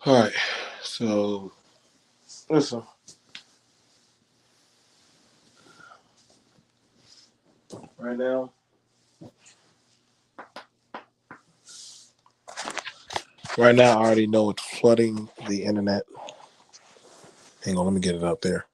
All right. So listen. Right now, I already know it's flooding the internet. Hang on, let me get it out there.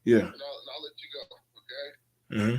Yeah. Mm-hmm.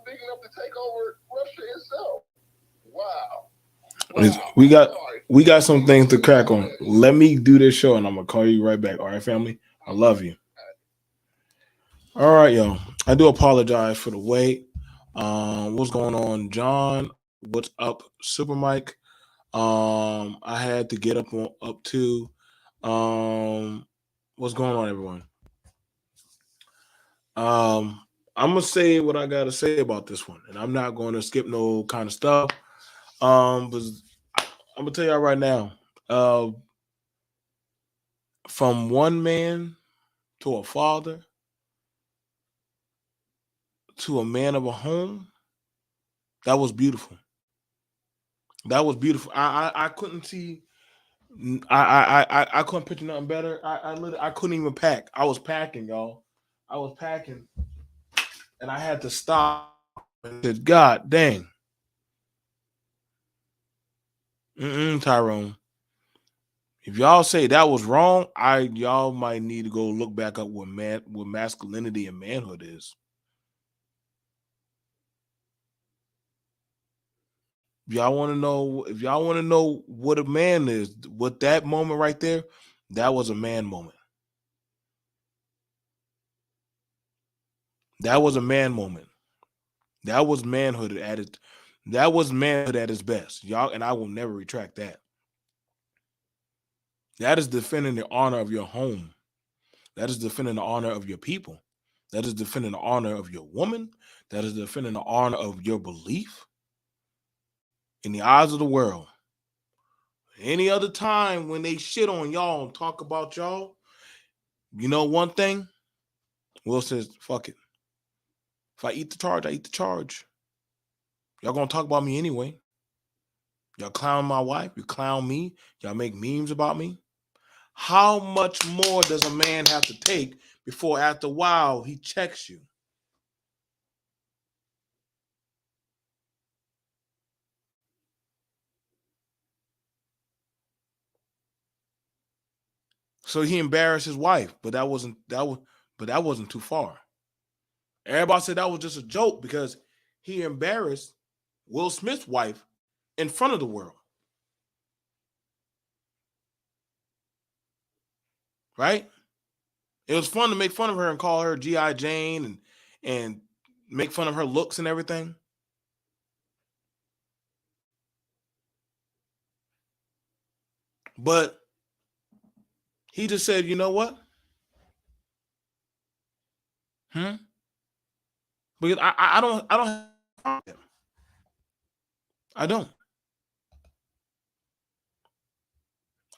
big enough to take over Russia itself. Wow. We got some things to crack on. Let me do this show and I'm gonna call you right back. All right, family. I love you. All right, yo. I do apologize for the wait. What's going on, John? What's up, Super Mike? I had to get up to. What's going on, everyone? I'm gonna say what I gotta say about this one, and I'm not going to skip no kind of stuff. But I'm gonna tell y'all right now. Uh, from one man to a father to a man of a home, that was beautiful. That was beautiful. I couldn't see. I couldn't picture nothing better. I couldn't even pack. I was packing, y'all. I was packing, and I had to stop and said, "God dang, Tyrone. If y'all say that was wrong, y'all might need to go look back up what masculinity and manhood is. If y'all want to know what a man is, what that moment right there, that was a man moment. That was a man moment. That was manhood at its that was manhood at its best. Y'all, and I will never retract that. That is defending the honor of your home. That is defending the honor of your people. That is defending the honor of your woman. That is defending the honor of your belief in the eyes of the world. Any other time when they shit on y'all and talk about y'all, you know one thing? Will says, fuck it. If I eat the charge, I eat the charge. Y'all gonna talk about me anyway. Y'all clown my wife, you clown me, y'all make memes about me. How much more does a man have to take before after a while he checks you? So he embarrassed his wife, but that wasn't too far. Everybody said that was just a joke because he embarrassed Will Smith's wife in front of the world. Right? It was fun to make fun of her and call her G.I. Jane and make fun of her looks and everything. But he just said, you know what? Because I don't I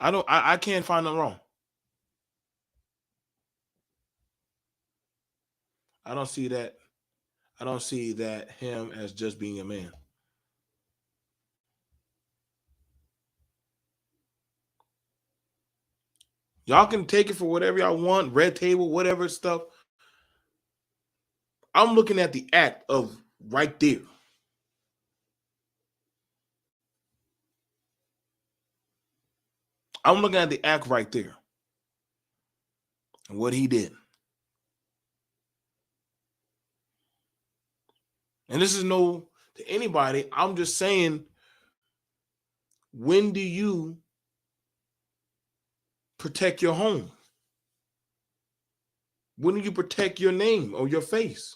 don't. I can't find nothing wrong. I don't see that. I don't see that him as just being a man. Y'all can take it for whatever y'all want, red table, whatever stuff. I'm looking at the act of right there. I'm looking at the act right there and what he did. And this is no to anybody. I'm just saying, when do you protect your home? When do you protect your name or your face?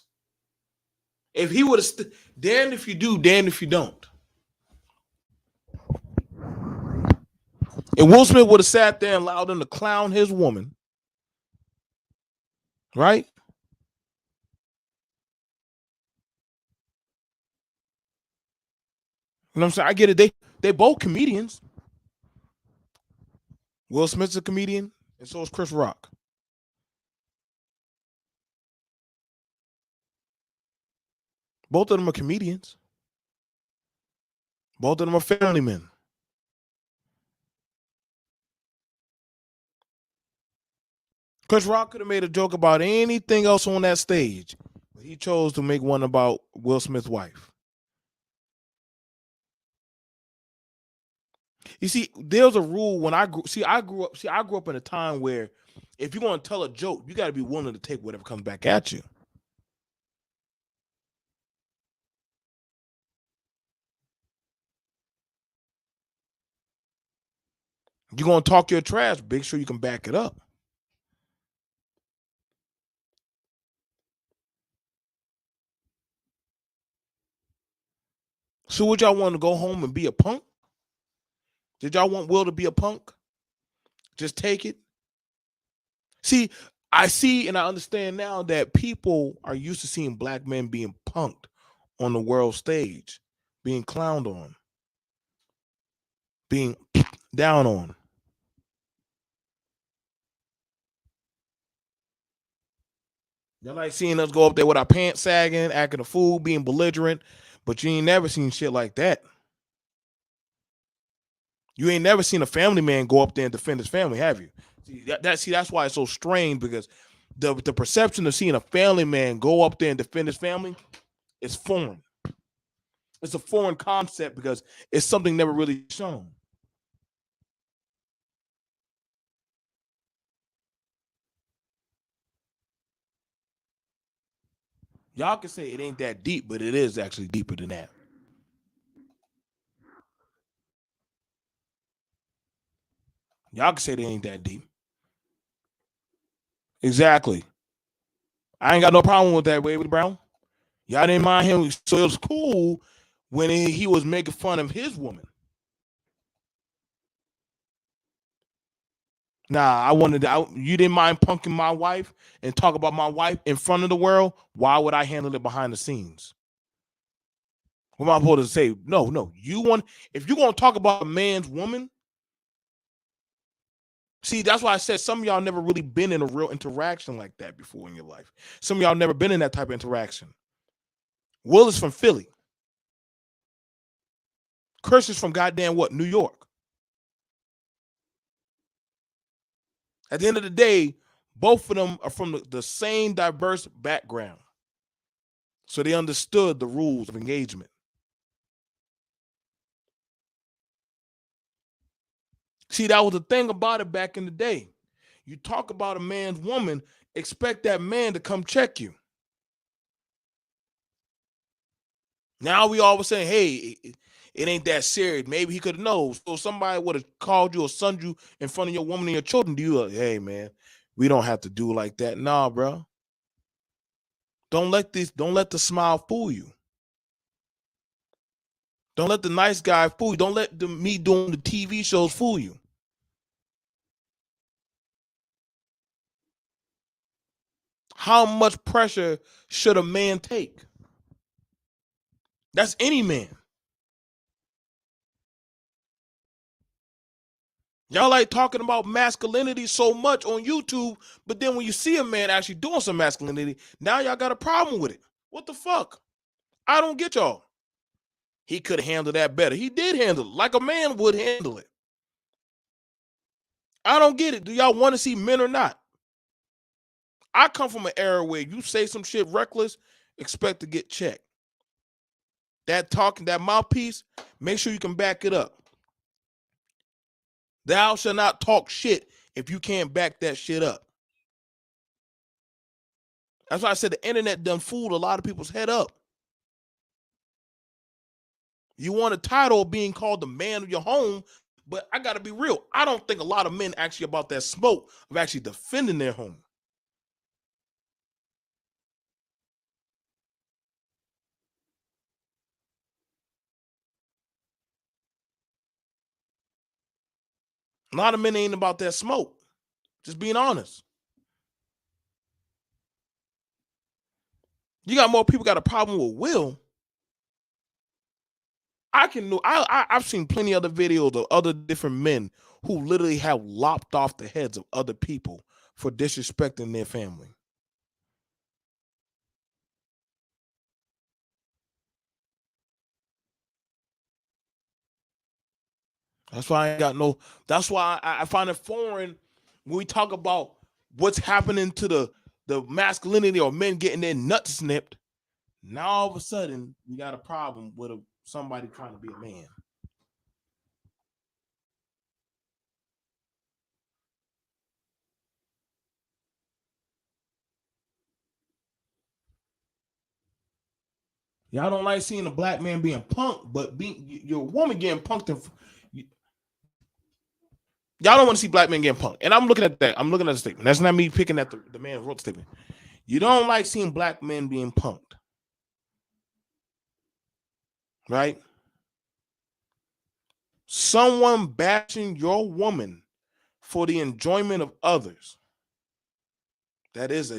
If he would have, damned if you do, damned if you don't. And Will Smith would have sat there and allowed him to clown his woman, right? You know what I'm saying? I get it. They both comedians. Will Smith's a comedian, and so is Chris Rock. Both of them are comedians. Both of them are family men. Chris Rock could have made a joke about anything else on that stage, but he chose to make one about Will Smith's wife. You see, there's a rule when I grew up in a time where if you're going to tell a joke, you got to be willing to take whatever comes back at you. You're gonna talk your trash, make sure you can back it up. So would y'all want to go home and be a punk? Did y'all want Will to be a punk? Just take it? See, I see and I understand now that people are used to seeing black men being punked on the world stage, being clowned on, being down on. Y'all like seeing us go up there with our pants sagging, acting a fool, being belligerent, but you ain't never seen shit like that. You ain't never seen a family man go up there and defend his family, have you? See, that's why it's so strange, because the perception of seeing a family man go up there and defend his family is foreign. It's a foreign concept because it's something never really shown. Y'all can say it ain't that deep, but it is actually deeper than that. Y'all can say it ain't that deep. Exactly. I ain't got no problem with that, Wavy Brown. Y'all didn't mind him, so it was cool when he was making fun of his woman. Nah, I wanted to. You didn't mind punking my wife and talk about my wife in front of the world. Why would I handle it behind the scenes? What am I supposed to say? No. You want, if you're gonna talk about a man's woman, see, that's why I said some of y'all never really been in a real interaction like that before in your life. Some of y'all never been in that type of interaction. Will is from Philly. Chris is from goddamn what? New York. At the end of the day, both of them are from the same diverse background. So they understood the rules of engagement. See, that was the thing about it back in the day. You talk about a man's woman, expect that man to come check you. Now we always saying, hey, it ain't that serious. Maybe he could have known. So somebody would have called you or sunned you in front of your woman and your children. Do you like, hey man, we don't have to do like that. Nah, bro. Don't let the smile fool you. Don't let the nice guy fool you. Don't let me doing the TV shows fool you. How much pressure should a man take? That's any man. Y'all like talking about masculinity so much on YouTube, but then when you see a man actually doing some masculinity, now y'all got a problem with it. What the fuck? I don't get y'all. He could handle that better. He did handle it like a man would handle it. I don't get it. Do y'all want to see men or not? I come from an era where you say some shit reckless, expect to get checked. That talking, that mouthpiece, make sure you can back it up. Thou shall not talk shit if you can't back that shit up. That's why I said the internet done fooled a lot of people's head up. You want a title of being called the man of your home, but I got to be real. I don't think a lot of men actually about that smoke of actually defending their home. A lot of men ain't about that smoke. Just being honest. You got more people got a problem with Will. I've seen plenty of other videos of other different men who literally have lopped off the heads of other people for disrespecting their family. That's why I ain't got no. That's why I find it foreign when we talk about what's happening to the masculinity or men getting their nuts snipped. Now all of a sudden we got a problem with somebody trying to be a man. Y'all don't like seeing a black man being punked, but being your woman getting punked. Y'all don't want to see black men getting punked. And I'm looking at that. I'm looking at the statement. That's not me picking at the man who wrote the statement. You don't like seeing black men being punked. Right? Someone bashing your woman for the enjoyment of others. That is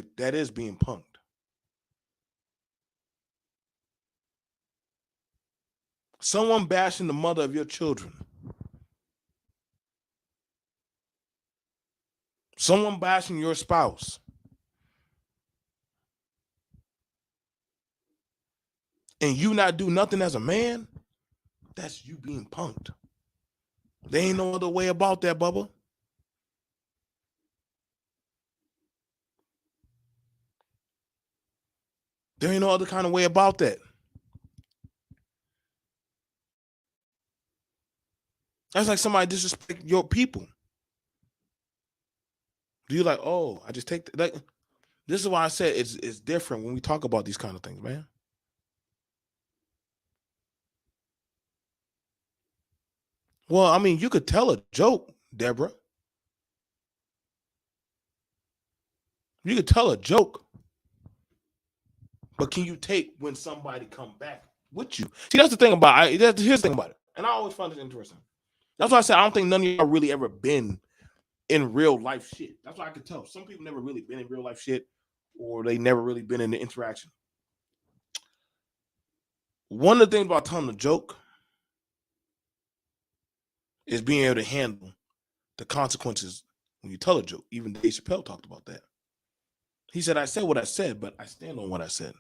being punked. Someone bashing the mother of your children. Someone bashing your spouse. And you not do nothing as a man, that's you being punked. There ain't no other way about that, Bubba. There ain't no other kind of way about that. That's like somebody disrespect your people. Do you like, oh, I just take like this is why I said it's different when we talk about these kind of things, man. Well, I mean, you could tell a joke, Deborah. You could tell a joke. But can you take when somebody come back with you? See, that's the thing about here's the thing about it. And I always find this interesting. That's why I said I don't think none of y'all really ever been in real life shit. That's why I could tell. Some people never really been in real life shit, or they never really been in the interaction. One of the things about telling a joke is being able to handle the consequences when you tell a joke. Even Dave Chappelle talked about that. He said, I said what I said, but I stand on what I said.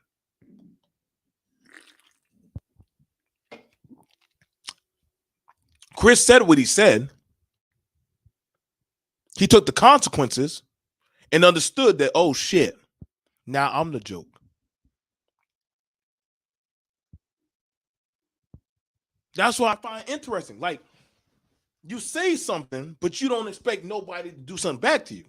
Chris said what he said. He took the consequences and understood that, oh shit, now I'm the joke. That's what I find interesting. Like, you say something, but you don't expect nobody to do something back to you.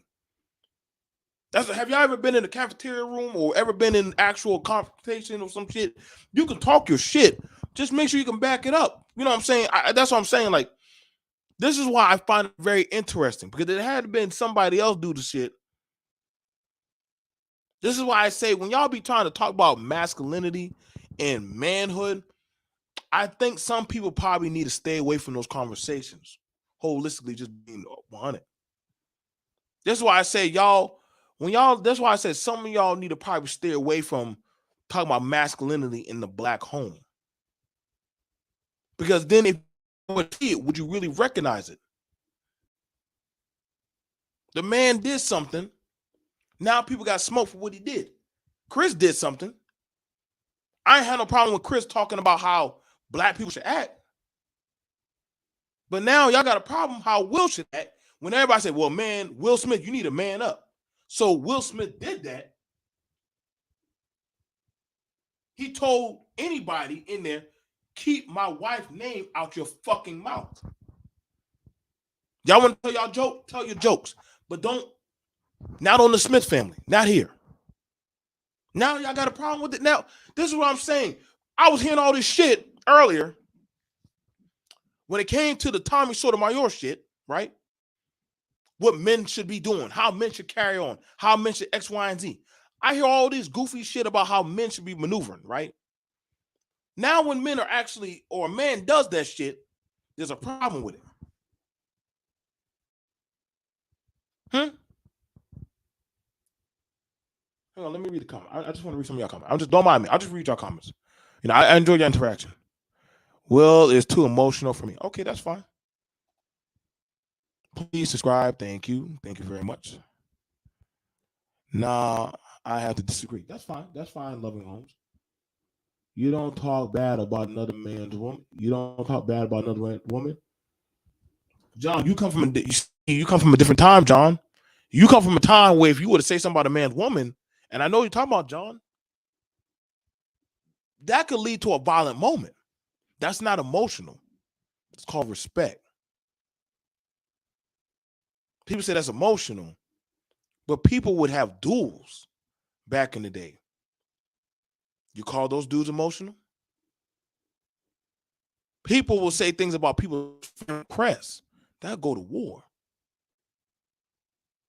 Have y'all ever been in a cafeteria room or ever been in actual confrontation or some shit? You can talk your shit. Just make sure you can back it up. You know what I'm saying? That's what I'm saying. Like, this is why I find it very interesting, because it had been somebody else do the shit. This is why I say when y'all be trying to talk about masculinity and manhood, I think some people probably need to stay away from those conversations. Holistically, just being 100. That's why I say that's why I said some of y'all need to probably stay away from talking about masculinity in the black home. Because then if you would see it, would you really recognize it? The man did something. Now people got smoked for what he did. Chris did something. I ain't had no problem with Chris talking about how black people should act. But now y'all got a problem how Will should act when everybody said, well, man, Will Smith, you need to man up. So Will Smith did that. He told anybody in there, keep my wife's name out your fucking mouth. Y'all want to tell y'all joke? Tell your jokes. But not on the Smith family. Not here. Now y'all got a problem with it. Now, this is what I'm saying. I was hearing all this shit earlier when it came to the Tommy Sotomayor shit, right? What men should be doing, how men should carry on, how men should X, Y, and Z. I hear all this goofy shit about how men should be maneuvering, right? Now when men are actually, or a man does that shit, there's a problem with it. Hang on, let me read the comment. I just want to read some of y'all comments. Don't mind me. I'll just read y'all comments. You know, I enjoy your interaction. Will is too emotional for me. Okay, that's fine. Please subscribe. Thank you. Thank you very much. Nah, I have to disagree. That's fine. That's fine, Loving Homes. You don't talk bad about another man's woman. You don't talk bad about another woman. John, you come from a different time, John. You come from a time where if you were to say something about a man's woman, and I know you're talking about John, that could lead to a violent moment. That's not emotional. It's called respect. People say that's emotional, but people would have duels back in the day. You call those dudes emotional? People will say things about people's press. That'll go to war.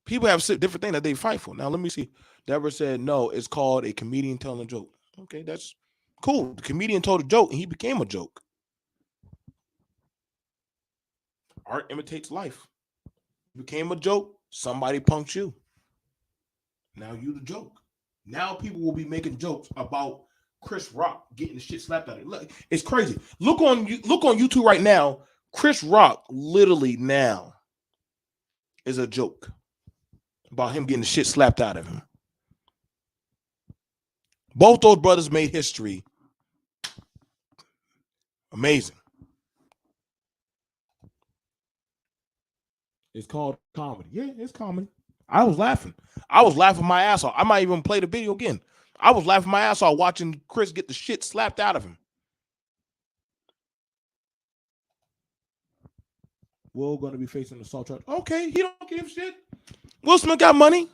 People have different things that they fight for. Now, let me see. Deborah said, no, it's called a comedian telling a joke. Okay, that's cool. The comedian told a joke and he became a joke. Art imitates life. Became a joke. Somebody punked you. Now you the joke. Now people will be making jokes about Chris Rock getting the shit slapped out of it. Look, it's crazy. Look on YouTube right now. Chris Rock literally now is a joke about him getting the shit slapped out of him. Both those brothers made history. Amazing. It's called comedy. Yeah, it's comedy. I was laughing. I was laughing my ass off. I might even play the video again. I was laughing my ass off watching Chris get the shit slapped out of him. Will going to be facing assault charge. Okay, he don't give shit. Will Smith got money.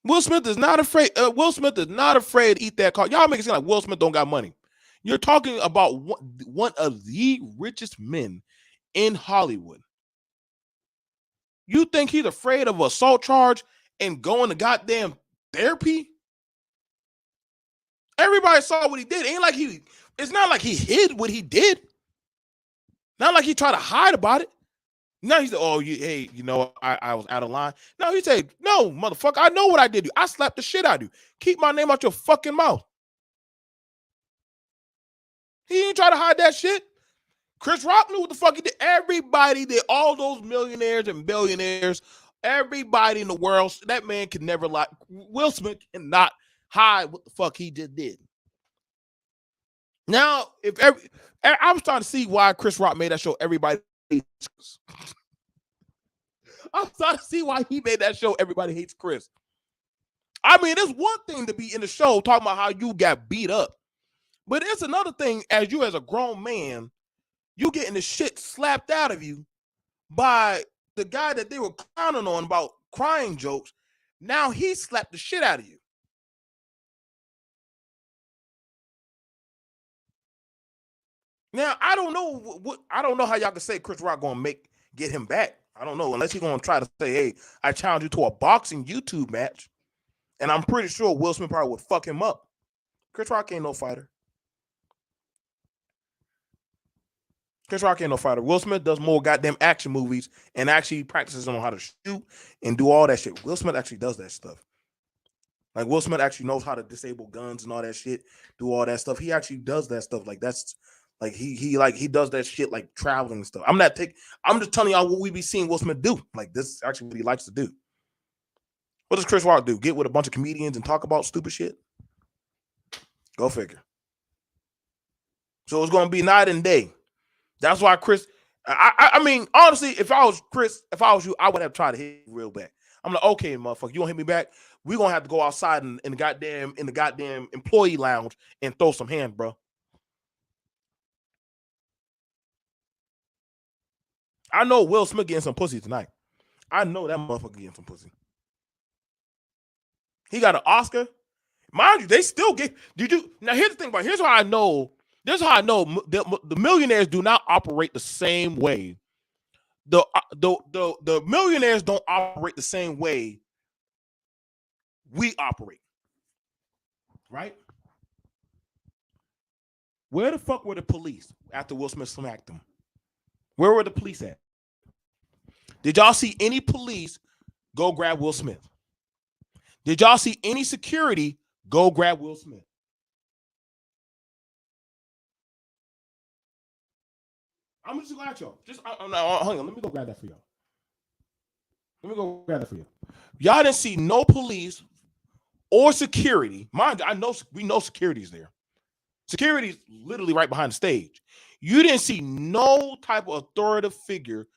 Will Smith is not afraid. Will Smith is not afraid to eat that car. Y'all make it seem like Will Smith don't got money. You're talking about one of the richest men in Hollywood. You think he's afraid of an assault charge and going to goddamn therapy? Everybody saw what he did. It's not like he hid what he did. Not like he tried to hide about it. Now he said, oh, I was out of line. No, he said, no, motherfucker, I know what I did to you. I slapped the shit out of you. Keep my name out your fucking mouth. He ain't try to hide that shit. Chris Rock knew what the fuck he did. Everybody did. All those millionaires and billionaires, everybody in the world, that man can never lie. Will Smith cannot hide what the fuck he just did. Now, I'm starting to see why Chris Rock made that show Everybody Hates Chris. I'm starting to see why he made that show Everybody Hates Chris. I mean, it's one thing to be in the show talking about how you got beat up, but it's another thing as a grown man, you getting the shit slapped out of you by the guy that they were clowning on about crying jokes. Now he slapped the shit out of you. Now, I don't know how y'all can say Chris Rock gonna get him back. I don't know, unless he's gonna try to say, hey, I challenge you to a boxing YouTube match. And I'm pretty sure Will Smith probably would fuck him up. Chris Rock ain't no fighter. Will Smith does more goddamn action movies and actually practices on how to shoot and do all that shit. Will Smith actually does that stuff. Like, Will Smith actually knows how to disable guns and all that shit, do all that stuff. He actually does that stuff. Like, that's like he does that shit, like traveling and stuff. I'm just telling y'all what we be seeing Will Smith do. Like, this is actually what he likes to do. What does Chris Rock do? Get with a bunch of comedians and talk about stupid shit? Go figure. So it's gonna be night and day. That's why Chris. I mean, honestly, if I was you, I would have tried to hit real back. I'm like, okay, motherfucker, you gonna hit me back? We're gonna have to go outside in the goddamn employee lounge and throw some hands, bro. I know Will Smith getting some pussy tonight. I know that motherfucker getting some pussy. He got an Oscar. Mind you, they still get. Now, here's the thing, but here's how I know. This is how I know the millionaires do not operate the same way. The millionaires don't operate the same way we operate. Right? Where the fuck were the police after Will Smith smacked them? Where were the police at? Did y'all see any police go grab Will Smith? Did y'all see any security go grab Will Smith? I'm just gonna ask y'all. Hang on. Let me go grab that for y'all. Y'all didn't see no police or security. Mind you, we know security's there. Security's literally right behind the stage. You didn't see no type of authoritative figure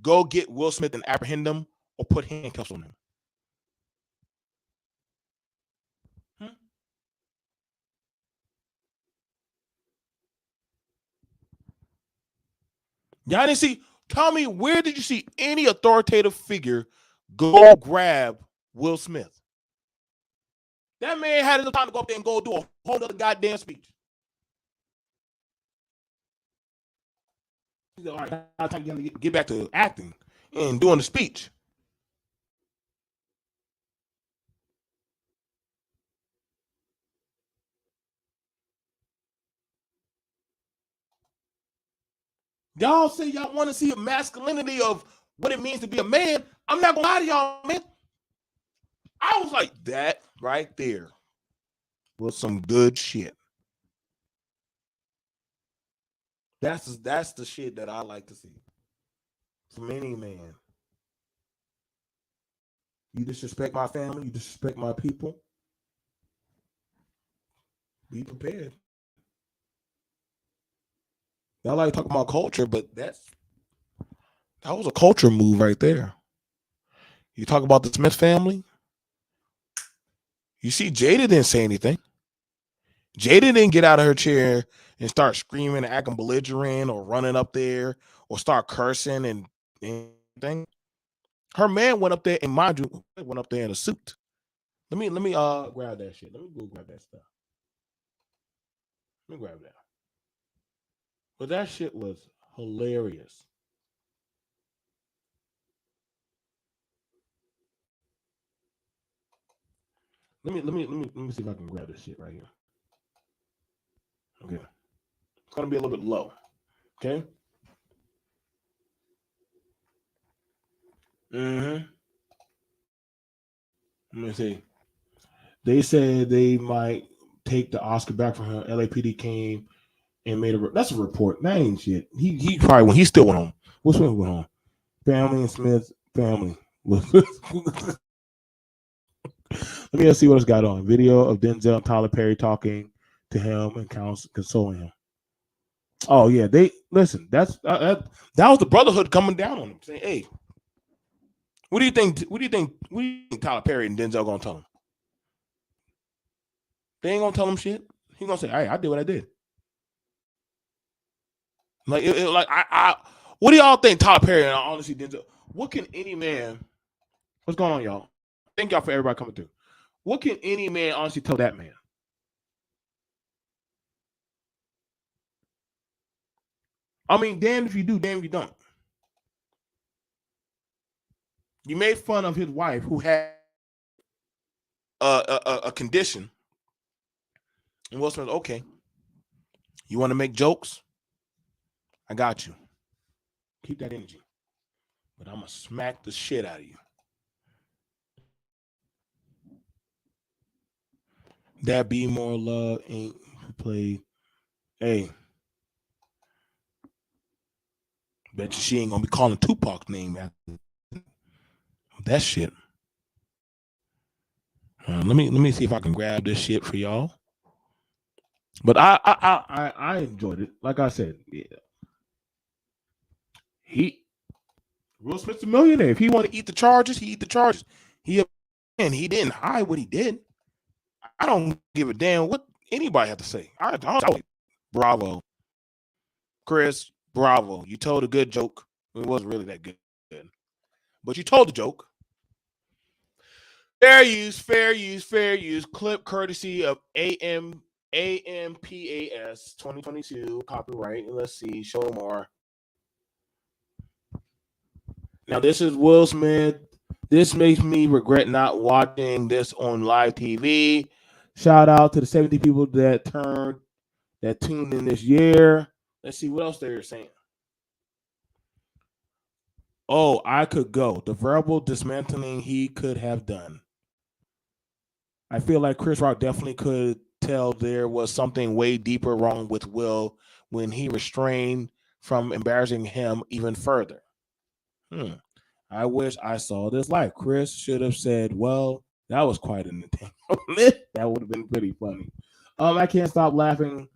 go get Will Smith and apprehend him or put handcuffs on him. Y'all didn't see. Tell me, where did you see any authoritative figure go grab Will Smith? That man had enough time to go up there and go do a whole other goddamn speech. All right, now time to get back to acting and doing the speech. Y'all say y'all want to see a masculinity of what it means to be a man. I'm not gonna lie to y'all, man. I was like, that right there was some good shit. That's the shit that I like to see from any man. You disrespect my family, you disrespect my people. Be prepared. I like talking about culture, but that was a culture move right there. You talk about the Smith family. You see, Jada didn't say anything. Jada didn't get out of her chair and start screaming and acting belligerent or running up there or start cursing and anything. Her man went up there, and mind you, went up there in a suit. Let me grab that shit. Let me go grab that stuff. Let me grab that. But that shit was hilarious. Let me see if I can grab this shit right here. Okay. It's gonna be a little bit low. Okay. Mm-hmm. Let me see. They said they might take the Oscar back from her. LAPD came and made that's a report. That ain't shit. He probably when he still went home. Which one went home? Family and Smith family. Let me see what it's got on. Video of Denzel and Tyler Perry talking to him and consoling him. Oh yeah, they listen. That was the brotherhood coming down on him, saying, "Hey, what do you think? What do you think? What do you think Tyler Perry and Denzel gonna tell him? They ain't gonna tell him shit. He gonna say, "Hey, I did what I did." Like, what do y'all think, Tyler Perry and honestly Denzel? What can any man? What's going on, y'all? Thank y'all for everybody coming through. What can any man honestly tell that man? I mean, damn if you do, damn if you don't. You made fun of his wife who had a condition, and Will Smith, okay, you want to make jokes? I got you. Keep that energy. But I'm going to smack the shit out of you. That Be More Love ain't played. Hey. Bet you she ain't going to be calling Tupac's name after that shit. Let me see if I can grab this shit for y'all. But I enjoyed it. Like I said, yeah. Will Smith's a millionaire. If he want to eat the charges, he eat the charges. He didn't hide what he did. I don't give a damn what anybody have to say. I don't. Bravo, Chris. Bravo. You told a good joke. It wasn't really that good, but you told the joke. Fair use. Clip courtesy of AMPAS 2022 copyright. Let's see. Show more. Now this is Will Smith. This makes me regret not watching this on live TV. Shout out to the 70 people that tuned in this year. Let's see what else they're saying. Oh, I could go. The verbal dismantling he could have done. I feel like Chris Rock definitely could tell there was something way deeper wrong with Will when he restrained from embarrassing him even further. I wish I saw this live. Chris should have said, well, that was quite an entanglement. That would have been pretty funny. I can't stop laughing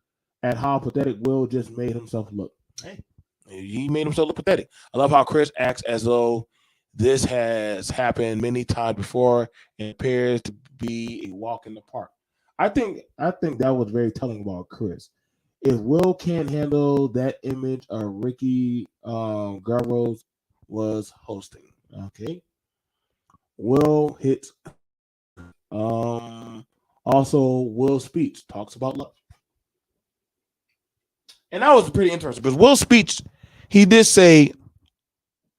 at how pathetic Will just made himself look. Hey, he made himself look pathetic. I love how Chris acts as though this has happened many times before and appears to be a walk in the park. I think that was very telling about Chris. If Will can't handle that image of Ricky Gervais was hosting. Okay. Will hits. Also, Will's speech talks about love. And that was pretty interesting because Will's speech, he did say,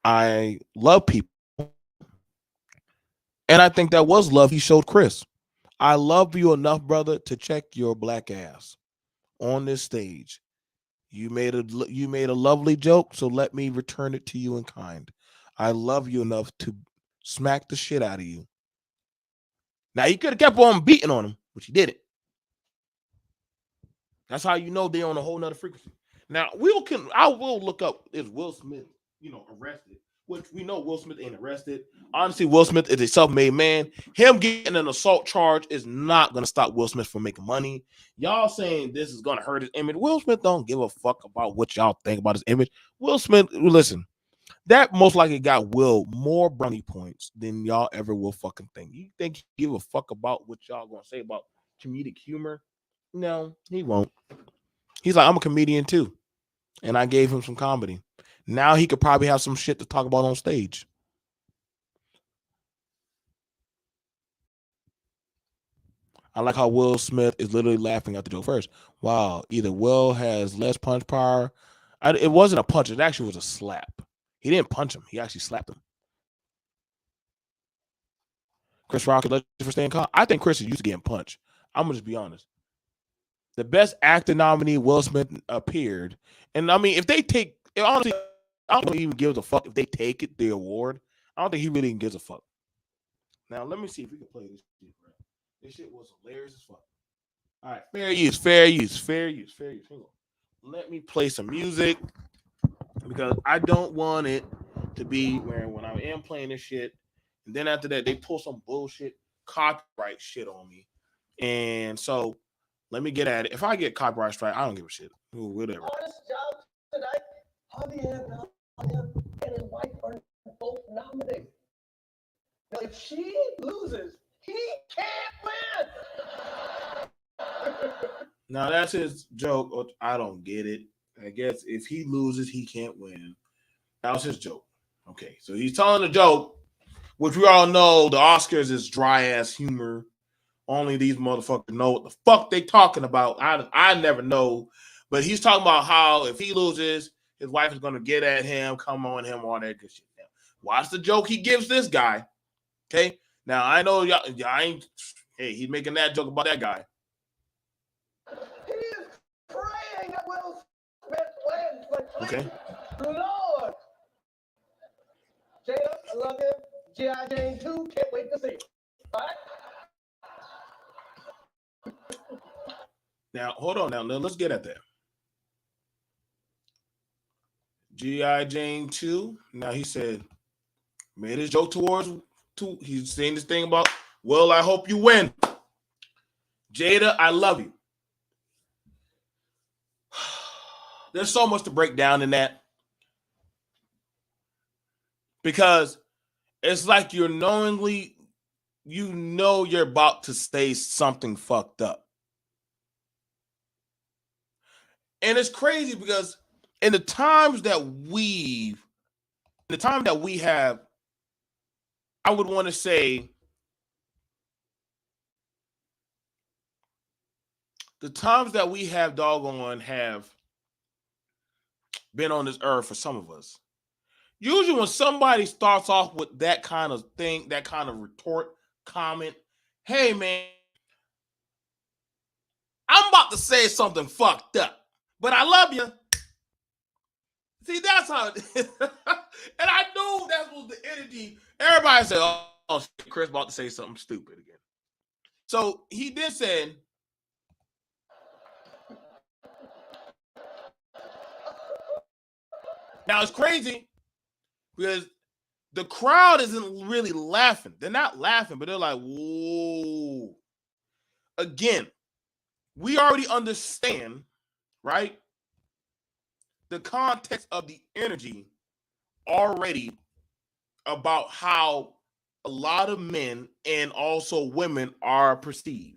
I love people. And I think that was love he showed Chris. I love you enough, brother, to check your black ass on this stage. You made a lovely joke, so let me return it to you in kind. I love you enough to smack the shit out of you. Now he could have kept on beating on him, but he didn't. That's how you know they're on a whole nother frequency. Now I will look up, is Will Smith, arrested? Which we know Will Smith ain't arrested. Honestly, Will Smith is a self-made man. Him getting an assault charge is not gonna stop Will Smith from making money. Y'all saying this is gonna hurt his image. Will Smith don't give a fuck about what y'all think about his image. Will Smith, listen, that most likely got Will more brownie points than y'all ever will fucking think. You think he give a fuck about what y'all gonna say about comedic humor? No, he won't. He's like, I'm a comedian too. And I gave him some comedy. Now he could probably have some shit to talk about on stage. I like how Will Smith is literally laughing at the joke first. Wow, either Will has less punch power. It wasn't a punch. It actually was a slap. He didn't punch him. He actually slapped him. Chris Rock is legend for staying calm. I think Chris is used to getting punched. I'm going to just be honest. The best actor nominee, Will Smith, appeared. And I mean, honestly, I don't even give a fuck if they take it, the award. I don't think he really gives a fuck. Now, let me see if we can play this shit, bro. This shit was hilarious as fuck. All right, fair use. Hang on. Let me play some music because I don't want it to be where when I am playing this shit, and then after that, they pull some bullshit copyright shit on me. And so let me get at it. If I get copyright strike, I don't give a shit. Ooh, whatever. Hardest job tonight. Javier and his wife are both nominated. Now, if she loses, he can't win. Now that's his joke. I don't get it. I guess if he loses, he can't win. That was his joke. Okay, so he's telling a joke, which we all know the Oscars is dry ass humor. Only these motherfuckers know what the fuck they talking about. I never know. But he's talking about how if he loses, his wife is gonna get at him, come on him, all that good shit. Now, watch the joke he gives this guy. Okay. Now I know y'all ain't. Hey, he's making that joke about that guy. He is praying that Will Smith wins, but please, Okay. Lord. Jada, I love you. G.I. Jane 2, can't wait to see it. All right? Now, hold on. Now, let's get at that. G.I. Jane 2. Now, he said, made his joke he's saying this thing about, well, I hope you win. Jada, I love you. There's so much to break down in that. Because it's like you're about to say something fucked up. And it's crazy because in the time that we have, I would want to say the times that we have doggone have been on this earth for some of us. Usually when somebody starts off with that kind of thing, that kind of retort, comment, hey man, I'm about to say something fucked up, but I love you. See, that's how it is. And I knew that was the energy. Everybody said, oh, Chris about to say something stupid again. So he then said, now it's crazy because the crowd isn't really laughing. They're not laughing, but they're like, whoa. Again, we already understand, right? The context of the energy already about how a lot of men and also women are perceived.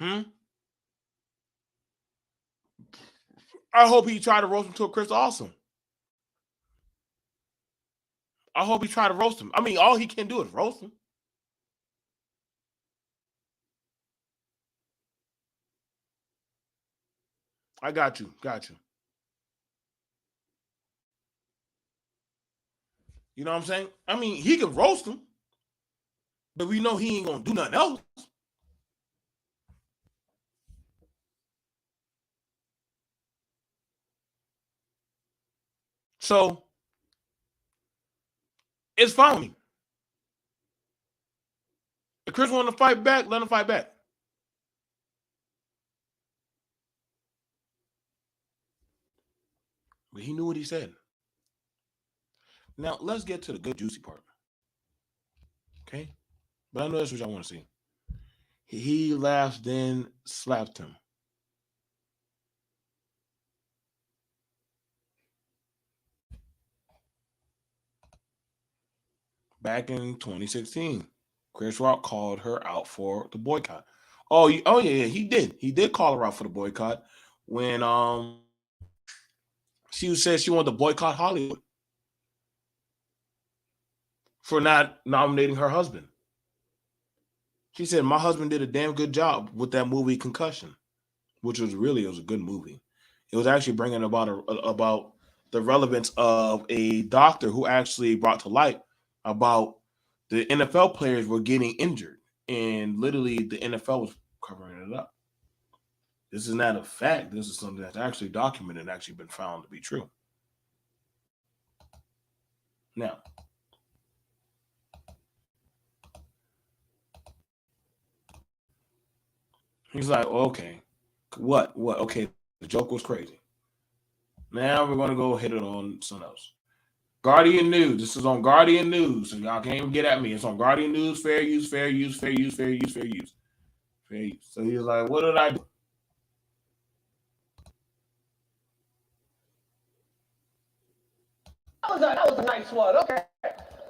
I hope he tried to roast him to a Chris Awesome. I hope he tried to roast him. I mean, all he can do is roast him. I got you. You know what I'm saying? I mean, he can roast him. But we know he ain't gonna do nothing else. So it's fine with me. If Chris wanted to fight back, let him fight back. But he knew what he said. Now let's get to the good juicy part. Okay? But I know that's what y'all want to see. He laughed, then slapped him. Back in 2016, Chris Rock called her out for the boycott. Oh yeah, he did. He did call her out for the boycott when she said she wanted to boycott Hollywood for not nominating her husband. She said, my husband did a damn good job with that movie Concussion, which was a good movie. It was actually bringing about the relevance of a doctor who actually brought to light about the NFL players were getting injured, and literally the NFL was covering it up. This is not a fact. This is something that's actually documented and actually been found to be true. Now, he's like, okay, what? Okay, the joke was crazy. Now we're going to go hit it on something else. Guardian News. This is on Guardian News, so y'all can't even get at me. It's on Guardian News. Fair use, fair use, fair use, fair use, fair use, fair use. So he's like, what did I do? That was a nice one. Okay.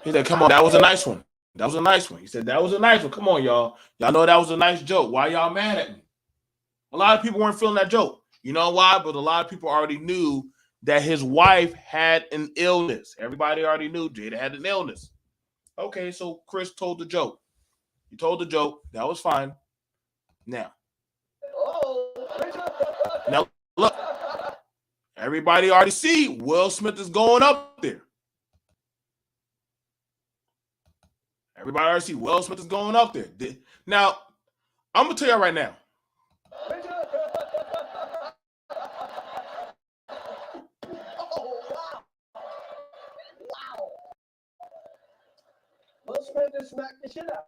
He said, come on, that was a nice one. That was a nice one. He said, that was a nice one. Come on, y'all. Y'all know that was a nice joke. Why y'all mad at me? A lot of people weren't feeling that joke. You know why? But a lot of people already knew that his wife had an illness. Everybody already knew Jada had an illness. Okay, so Chris told the joke. He told the joke. That was fine. Now look. Everybody already see Will Smith is going up there. Everybody already see Will Smith is going up there. Now, I'm going to tell you right now. Will Smith just smacked the shit out.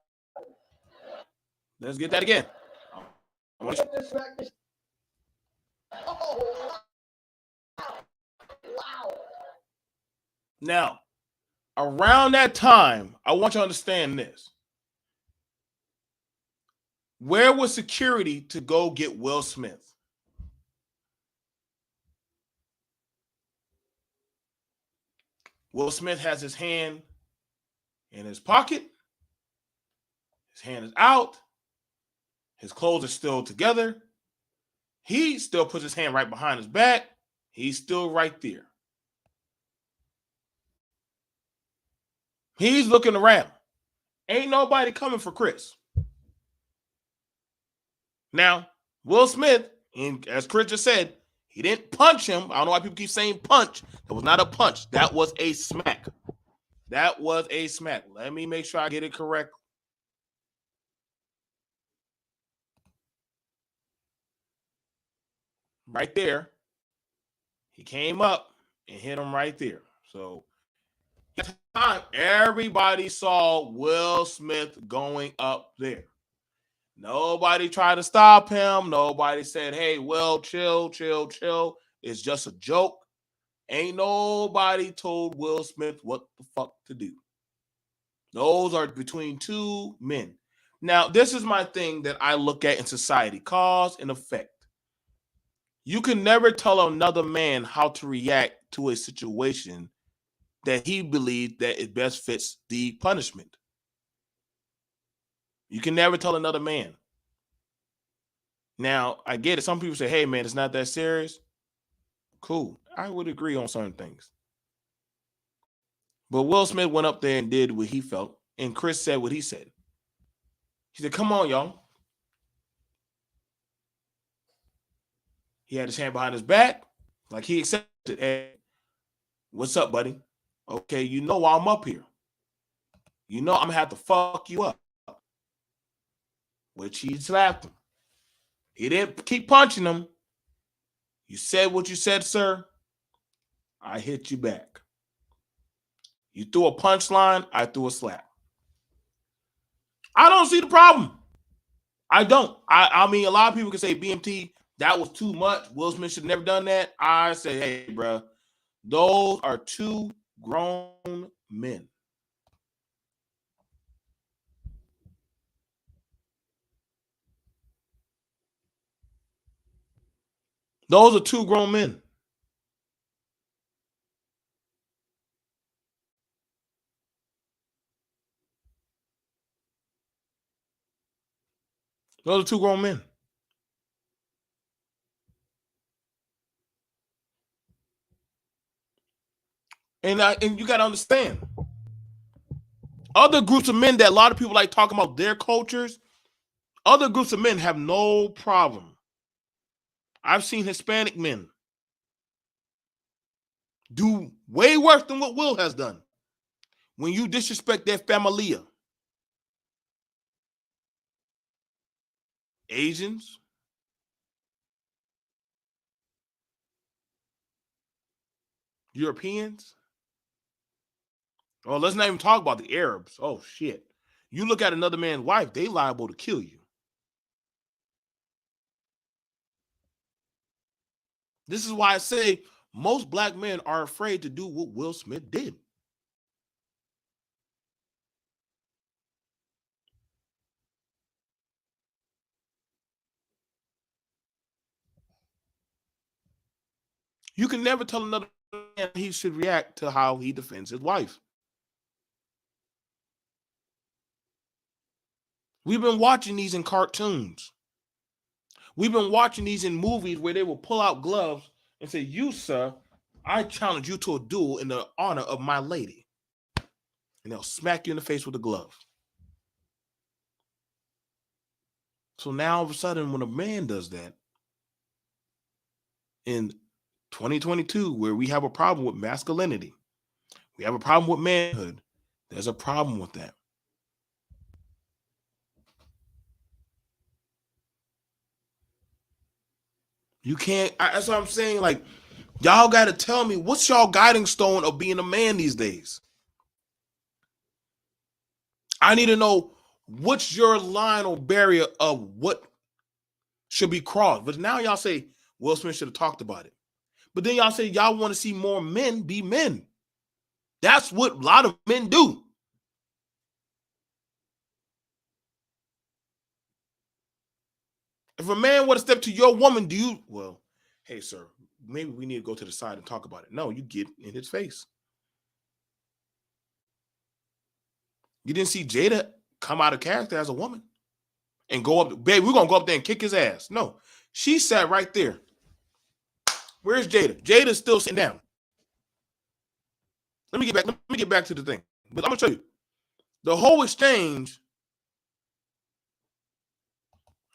Let's get that again. Will Smith just smacked the shit. Oh, wow. Now, around that time, I want you to understand this. Where was security to go get Will Smith? Will Smith has his hand in his pocket. His hand is out. His clothes are still together. He still puts his hand right behind his back. He's still right there. He's looking around. Ain't nobody coming for Chris. Now, Will Smith, and as Chris just said, he didn't punch him. I don't know why people keep saying punch. That was not a punch. That was a smack. That was a smack. Let me make sure I get it correct. Right there. He came up and hit him right there. So at the time, everybody saw Will Smith going up there. Nobody tried to stop him. Nobody said, hey, Will, chill. It's just a joke. Ain't nobody told Will Smith what the fuck to do. Those are between two men. Now, this is my thing that I look at in society, cause and effect. You can never tell another man how to react to a situation that he believes that it best fits the punishment. You can never tell another man. Now, I get it. Some people say, hey, man, it's not that serious. Cool. I would agree on certain things. But Will Smith went up there and did what he felt, and Chris said what he said. He said, come on, y'all. He had his hand behind his back, like he accepted. Hey, what's up, buddy? Okay, you know why I'm up here. You know I'm going to have to fuck you up. which he slapped him. He didn't keep punching him. You said what you said, sir. I hit you back. You threw a punchline, I threw a slap. I don't see the problem. I don't. I mean, a lot of people can say BMT, that was too much. Will Smith should have never done that. I say, hey, bro, those are two grown men. Those are two grown men. Those are two grown men. And you got to understand, other groups of men that a lot of people like talking about their cultures, other groups of men have no problem. I've seen Hispanic men do way worse than what Will has done. When you disrespect their familia. Asians, Europeans. Oh, let's not even talk about the Arabs. Oh, shit. You look at another man's wife, they liable to kill you. This is why I say most black men are afraid to do what Will Smith did. You can never tell another man he should react to how he defends his wife. We've been watching these in cartoons. We've been watching these in movies where they will pull out gloves and say, you, sir, I challenge you to a duel in the honor of my lady. And they'll smack you in the face with a glove. So now all of a sudden, when a man does that, in 2022, where we have a problem with masculinity, we have a problem with manhood, there's a problem with that. You can't, that's what I'm saying. Like, y'all got to tell me, what's y'all guiding stone of being a man these days? I need to know what's your line or barrier of what should be crossed. But now y'all say Will Smith should have talked about it. But then y'all say y'all want to see more men be men. That's what a lot of men do. If a man were to step to your woman, do you, well, hey, sir, maybe we need to go to the side and talk about it. No, you get in his face. You didn't see Jada come out of character as a woman and go up, babe, we're going to go up there and kick his ass. No, she sat right there. Where's Jada? Jada's still sitting down. Let me get back to the thing. But I'm going to show you. The whole exchange,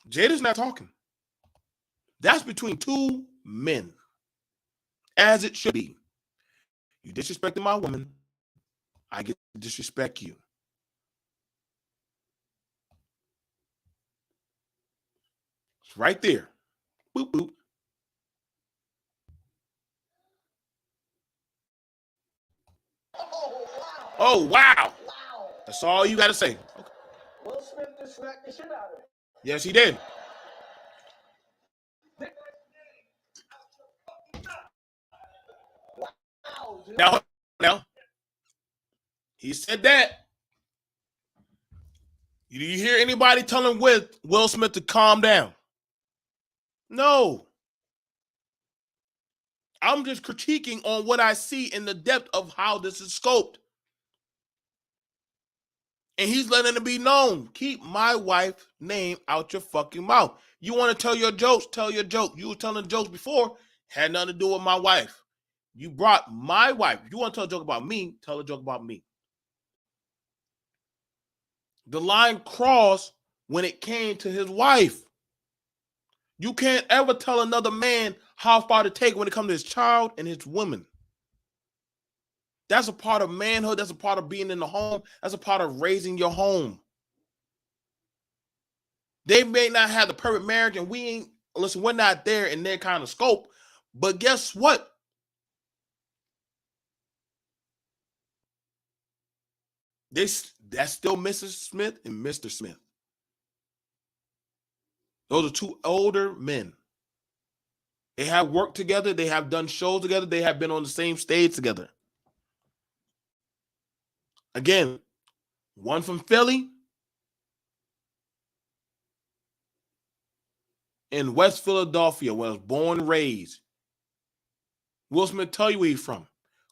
Jada's not talking. That's between two men, as it should be. You disrespected my woman, I get to disrespect you. It's right there. Boop, boop. Oh, wow. That's all you got to say. Okay. Will Smith just smacked the shit out of him. Yes, he did. Wow, now, he said that. Do you hear anybody telling Will Smith to calm down? No. I'm just critiquing on what I see in the depth of how this is scoped. And he's letting it be known. Keep my wife's name out your fucking mouth. You want to tell your jokes? Tell your joke. You were telling jokes before. Had nothing to do with my wife. You brought my wife. You want to tell a joke about me? Tell a joke about me. The line crossed when it came to his wife. You can't ever tell another man how far to take when it comes to his child and his woman. That's a part of manhood. That's a part of being in the home. That's a part of raising your home. They may not have the perfect marriage, and we're not there in their kind of scope. But guess what? That's still Mrs. Smith and Mr. Smith. Those are two older men. They have worked together. They have done shows together. They have been on the same stage together. Again, one from Philly in West Philadelphia, where I was born and raised. Will Smith tell you where he's from.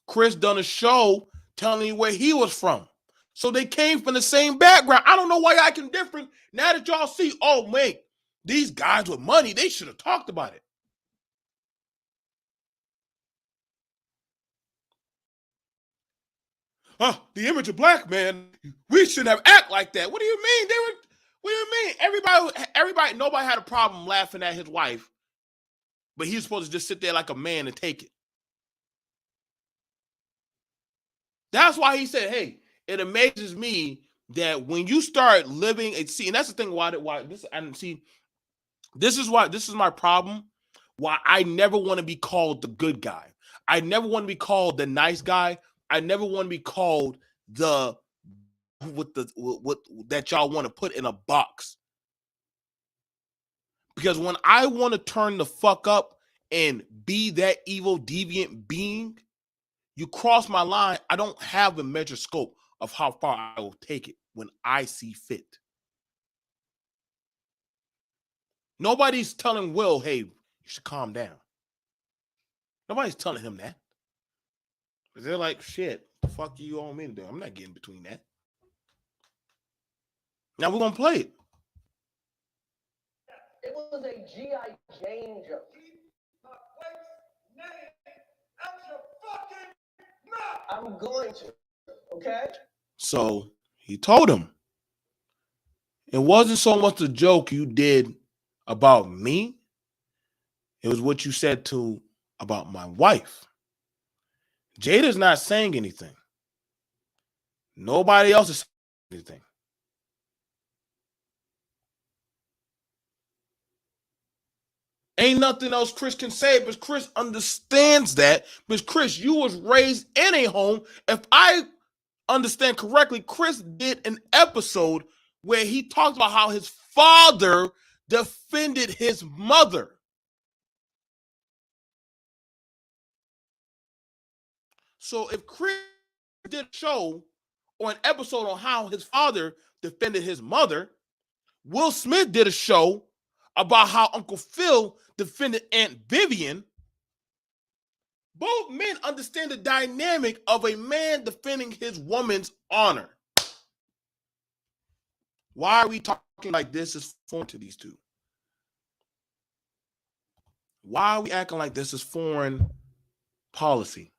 Chris done a show telling you where he was from. So they came from the same background. I don't know why y'all acting different. Now that y'all see, oh, man, these guys with money, they should have talked about it. The image of black man, we shouldn't have act like that. What do you mean? What do you mean? Everybody, nobody had a problem laughing at his wife, but he was supposed to just sit there like a man and take it. That's why he said, hey, it amazes me that when you start living and see, and that's the thing why this, and see, this is my problem. Why I never want to be called the good guy. I never want to be called the nice guy. I never want to be called the that y'all want to put in a box. Because when I want to turn the fuck up and be that evil, deviant being, you cross my line. I don't have a measure scope of how far I will take it when I see fit. Nobody's telling Will, hey, you should calm down. Nobody's telling him that. They're like, shit, the fuck you want me to do? I'm not getting between that. Now we're going to play it. It was a G.I. Jane joke. I'm going to, okay? So he told him, it wasn't so much a joke you did about me. It was what you said about my wife. Jada's not saying anything. Nobody else is saying anything. Ain't nothing else Chris can say, because Chris understands that. Because Chris, you was raised in a home. If I understand correctly, Chris did an episode where he talked about how his father defended his mother. So if Chris did a show or an episode on how his father defended his mother, Will Smith did a show about how Uncle Phil defended Aunt Vivian. Both men understand the dynamic of a man defending his woman's honor. Why are we talking like this is foreign to these two? Why are we acting like this is foreign policy?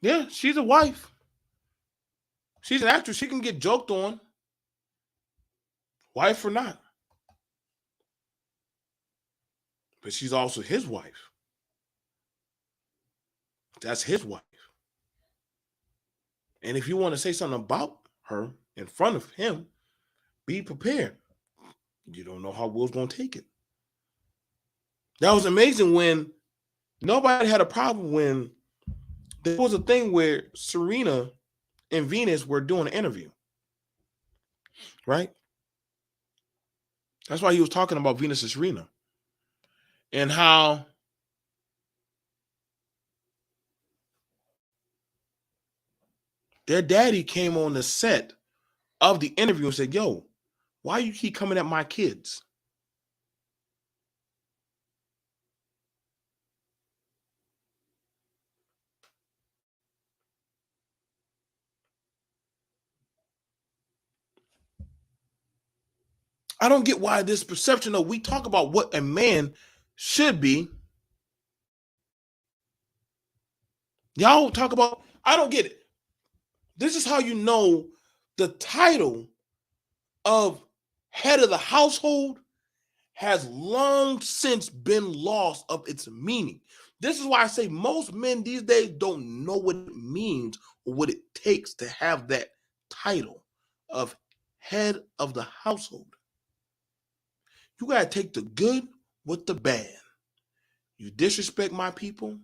Yeah, she's a wife. She's an actress. She can get joked on. Wife or not. But she's also his wife. That's his wife. And if you want to say something about her in front of him, be prepared. You don't know how Will's going to take it. That was amazing when nobody had a problem when there was a thing where Serena and Venus were doing an interview. Right? That's why he was talking about Venus and Serena. And how their daddy came on the set of the interview and said, yo, why you keep coming at my kids? I don't get why this perception of we talk about what a man should be. Y'all talk about, I don't get it. This is how you know the title of head of the household has long since been lost of its meaning. This is why I say most men these days don't know what it means or what it takes to have that title of head of the household. You got to take the good with the bad. You disrespect my people,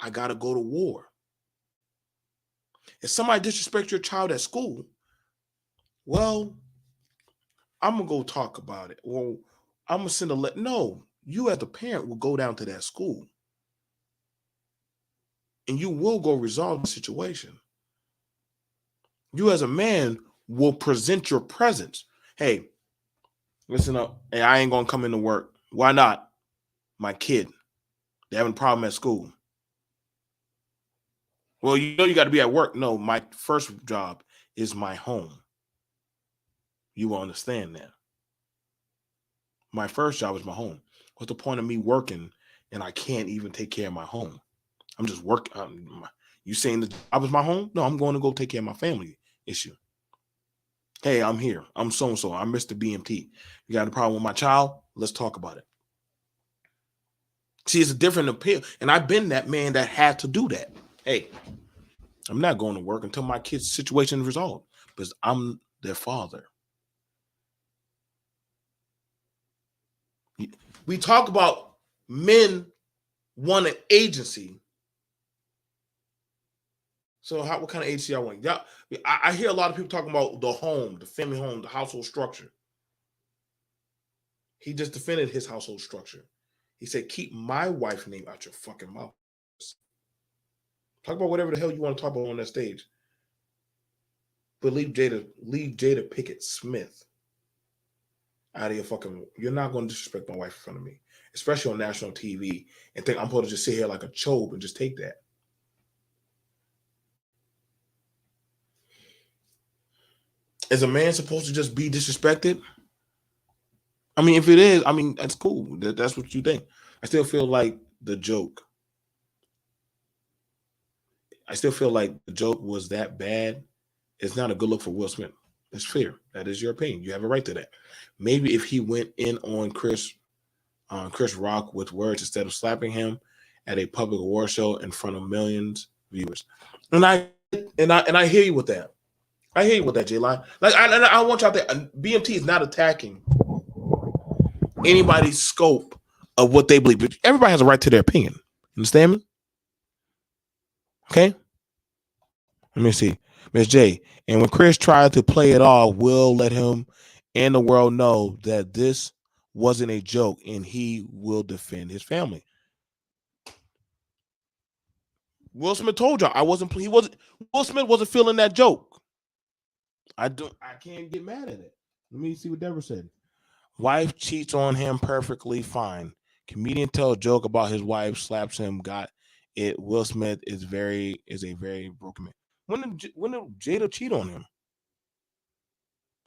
I got to go to war. If somebody disrespects your child at school, well, I'm going to go talk about it. Well, I'm going to send a letter. No, you as the parent will go down to that school and you will go resolve the situation. You as a man will present your presence. Hey, listen up. Hey, I ain't going to come into work. Why not? My kid, they're having a problem at school. Well, you know you got to be at work. No, my first job is my home. You will understand that. My first job is my home. What's the point of me working and I can't even take care of my home? I'm just working. You saying the job is my home? No, I'm going to go take care of my family issue. Hey, I'm here. I'm so-and-so. I'm Mr. BMT. You got a problem with my child? Let's talk about it. See, it's a different appeal. And I've been that man that had to do that. Hey, I'm not going to work until my kid's situation is resolved because I'm their father. We talk about men want an agency. So what kind of agency I want? Yeah, I hear a lot of people talking about the home, the family home, the household structure. He just defended his household structure. He said, keep my wife's name out your fucking mouth. Talk about whatever the hell you want to talk about on that stage. But leave Jada Pinkett Smith out of your fucking. You're not going to disrespect my wife in front of me, especially on national TV, and think I'm supposed to just sit here like a chobe and just take that. Is a man supposed to just be disrespected? I mean, if it is, I mean, that's cool. That's what you think. I still feel like the joke. I still feel like the joke was that bad. It's not a good look for Will Smith. It's fair. That is your opinion. You have a right to that. Maybe if he went in on Chris Rock with words instead of slapping him at a public award show in front of millions of viewers. And I hear you with that. I hear you with that, J-Line. Like I want y'all there. BMT is not attacking anybody's scope of what they believe. But everybody has a right to their opinion. Understand me? Okay? Let me see. Miss J. And when Chris tried to play it off, Will let him and the world know that this wasn't a joke and he will defend his family. Will Smith told y'all Will Smith wasn't feeling that joke. I can't get mad at it. Let me see what Deborah said. Wife cheats on him perfectly fine. Comedian tells a joke about his wife, slaps him, got it. Will Smith is a very broken man. When did Jada cheat on him?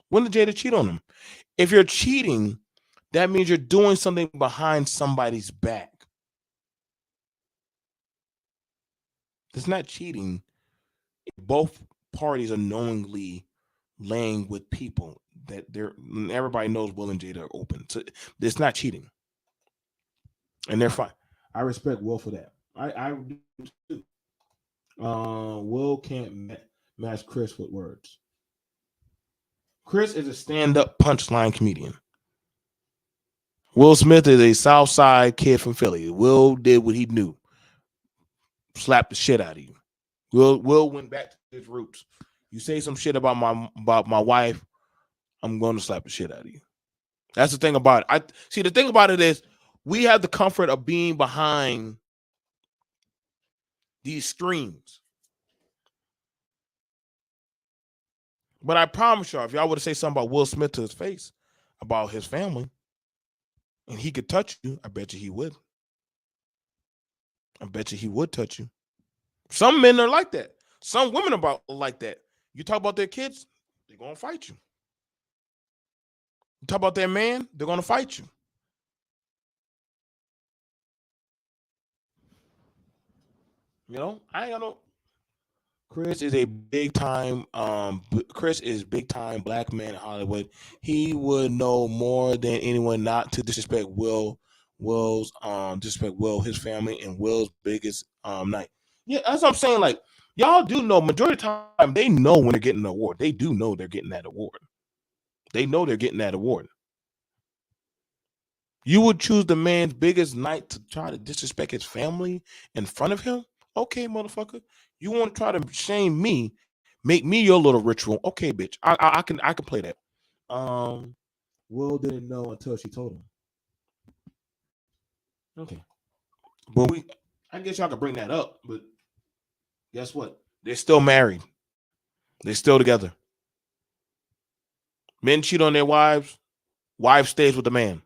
When did Jada cheat on him? If you're cheating, that means you're doing something behind somebody's back. It's not cheating. Both parties are knowingly laying with people that everybody knows Will and Jada are open. So it's not cheating. And they're fine. I respect Will for that. I do too. Will can't match Chris with words. Chris is a stand-up punchline comedian. Will Smith is a South Side kid from Philly. Will did what he knew. Slapped the shit out of you. Will went back to his roots. You say some shit about my wife, I'm going to slap the shit out of you. That's the thing about it. The thing about it is we have the comfort of being behind these screens. But I promise y'all, if y'all would have said something about Will Smith to his face, about his family, and he could touch you, I bet you he would. I bet you he would touch you. Some men are like that. Some women are like that. You talk about their kids, they're going to fight you. You talk about their man, they're going to fight you. You know, I ain't got no. Chris is a big time. Chris is big time black man in Hollywood. He would know more than anyone not to disrespect disrespect Will, his family, and Will's biggest night. Yeah, that's what I'm saying. Like y'all do know, majority of the time they know when they're getting an award. They do know they're getting that award. They know they're getting that award. You would choose the man's biggest night to try to disrespect his family in front of him? Okay, motherfucker. You want to try to shame me, make me your little ritual. Okay, bitch. I can play that. Um Will didn't know until she told him. Okay. But I guess y'all could bring that up, but guess what? They're still married. They're still together. Men cheat on their wives, wife stays with the man.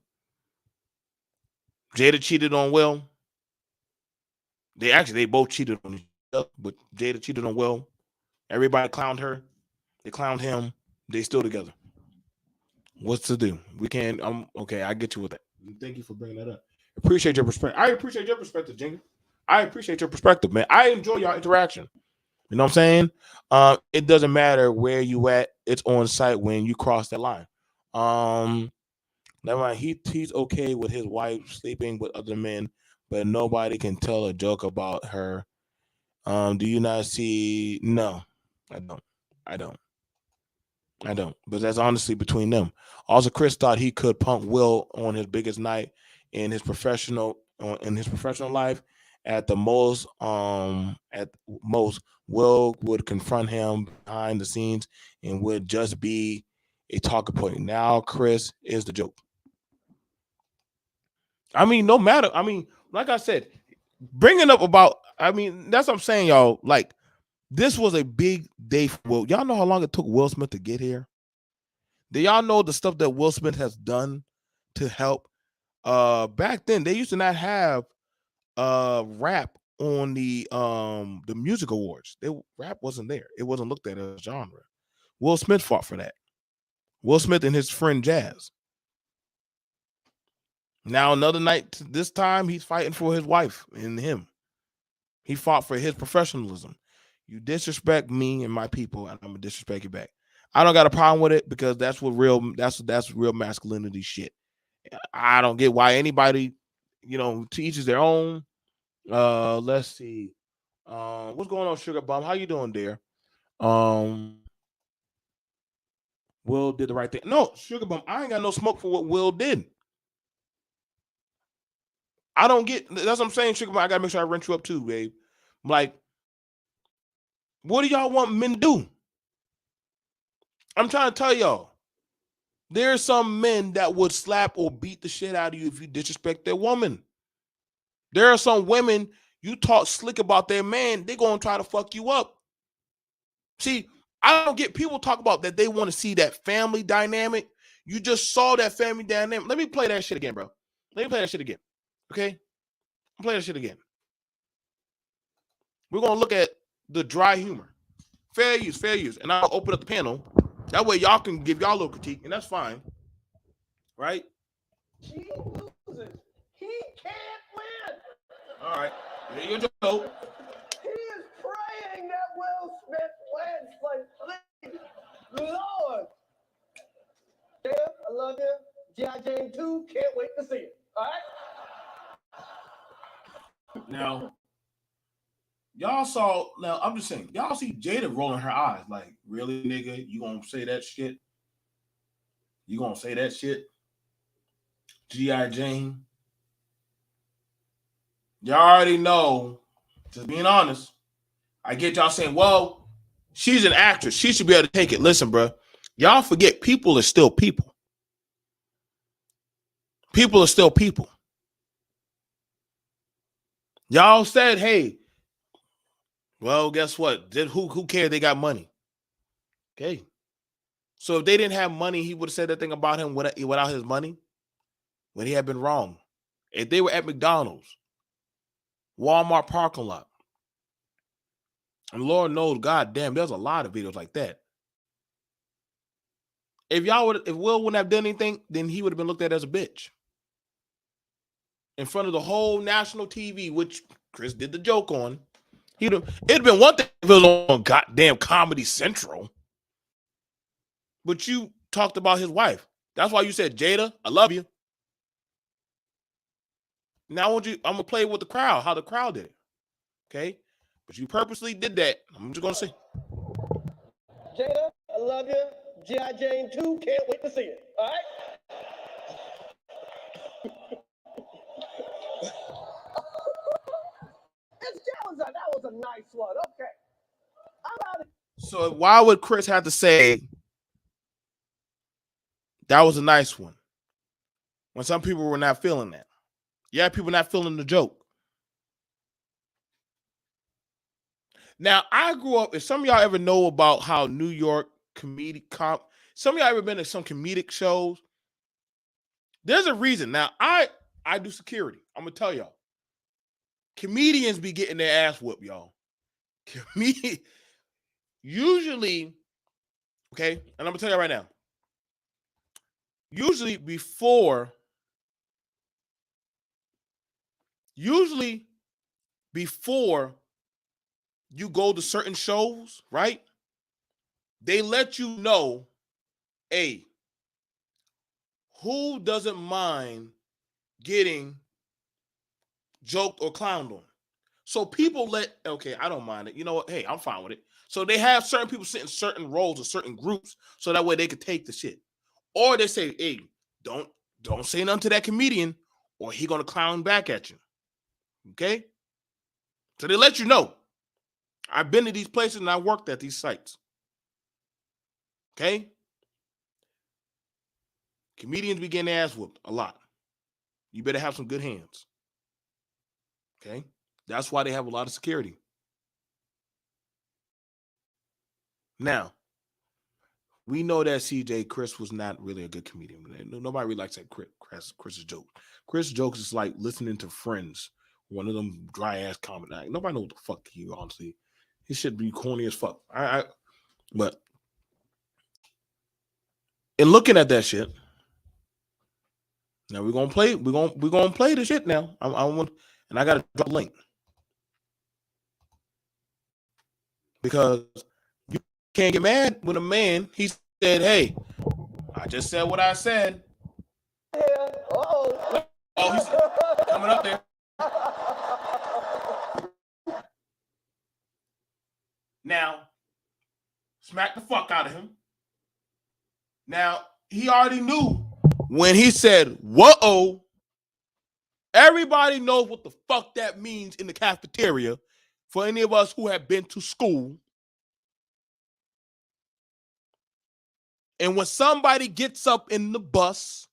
Jada cheated on Will. They both cheated on each other, but Jada cheated on Will. Everybody clowned her. They clowned him. They still together. What's to do? We can't. Okay. I get you with that. Thank you for bringing that up. Appreciate your perspective. I appreciate your perspective, Jingle. I appreciate your perspective, man. I enjoy your interaction. You know what I'm saying? It doesn't matter where you at. It's on site when you cross that line. Never mind. He's okay with his wife sleeping with other men, but nobody can tell a joke about her. Do you not see? No, I don't. I don't. I don't. But that's honestly between them. Also, Chris thought he could punk Will on his biggest night in his professional life. At most, Will would confront him behind the scenes and would just be a talking point. Now, Chris is the joke. I mean, no matter. I mean, like I said, bringing up about. I mean, that's what I'm saying, y'all. Like, this was a big day for Will. Y'all know how long it took Will Smith to get here? Do y'all know the stuff that Will Smith has done to help? Back then they used to not have rap on the music awards. Rap wasn't there. It wasn't looked at as a genre. Will Smith fought for that. Will Smith and his friend Jazz. Now another night, this time he's fighting for his wife and him. He fought for his professionalism. You disrespect me and my people, and I'm gonna disrespect you back. I don't got a problem with it because that's real masculinity shit. I don't get why anybody, to each is their own. Let's see. What's going on, Sugar Bum? How you doing there? Um, Will did the right thing. No, Sugar Bum, I ain't got no smoke for what Will did. I don't get that's what I'm saying, Sugar Bum. I gotta make sure I rent you up too, babe. Like, what do y'all want men to do? I'm trying to tell y'all. There's some men that would slap or beat the shit out of you if you disrespect their woman. There are some women you talk slick about their man, they're gonna try to fuck you up. See, I don't get people talk about that they want to see that family dynamic. You just saw that family dynamic. Let me play that shit again, bro. Let me play that shit again. Okay? Play that shit again. We're gonna look at the dry humor. Fair use. And I'll open up the panel. That way y'all can give y'all a little critique, and that's fine. Right? He loses. He can't win. All right. There you go. He is praying that Will Smith wins. Like, please, Lord. Deb, I love you. G.I. Jane 2, can't wait to see it. All right? Now, y'all saw. Now, I'm just saying, y'all see Jada rolling her eyes. Like, really, nigga? You gonna say that shit? You gonna say that shit? G.I. Jane? Y'all already know, just being honest. I get y'all saying, well, she's an actress. She should be able to take it. Listen, bro. Y'all forget people are still people. People are still people. Y'all said, hey, well, guess what? Who cared? They got money. Okay. So if they didn't have money, he would have said that thing about him without his money when he had been wrong. If they were at McDonald's, Walmart parking lot, and Lord knows, goddamn, there's a lot of videos like that. If Will wouldn't have done anything, then he would have been looked at as a bitch in front of the whole national TV, which Chris did the joke on. It'd been one thing if it was on goddamn Comedy Central. But you talked about his wife. That's why you said, Jada, I love you. Now I'm gonna play with the crowd, how the crowd did it. Okay? But you purposely did that. I'm just gonna say. Jada, I love you. G.I. Jane 2, can't wait to see it. All right? That was a nice one. Okay. So why would Chris have to say that was a nice one when some people were not feeling that? Yeah, people not feeling the joke. Now, I grew up, if some of y'all ever know about how New York some of y'all ever been to some comedic shows? There's a reason. Now, I do security. I'm going to tell y'all. Comedians be getting their ass whooped, y'all. Usually, okay, and I'm going to tell you right now. Usually before you go to certain shows, right? They let you know, hey, who doesn't mind getting joked or clowned on? So people okay, I don't mind it. You know what? Hey, I'm fine with it. So they have certain people sit in certain roles or certain groups so that way they could take the shit. Or they say, hey, don't say nothing to that comedian or he gonna clown back at you. Okay? So they let you know. I've been to these places and I worked at these sites. Okay? Comedians be getting their ass whooped a lot. You better have some good hands. Okay? That's why they have a lot of security. Now, we know that CJ Chris was not really a good comedian. Nobody really likes that Chris's joke. Chris jokes is like listening to Friends, one of them dry ass comedy. Like, nobody knows what the fuck he honestly. He should be corny as fuck. But in looking at that shit, now we're gonna play. We're gonna play the shit now. I want, and I gotta drop a link because you can't get mad with a man. He said, "Hey, I just said what I said." Yeah. Oh, he's coming up there. Now, smack the fuck out of him. Now, he already knew when he said, whoa, everybody knows what the fuck that means in the cafeteria for any of us who have been to school. And when somebody gets up in the bus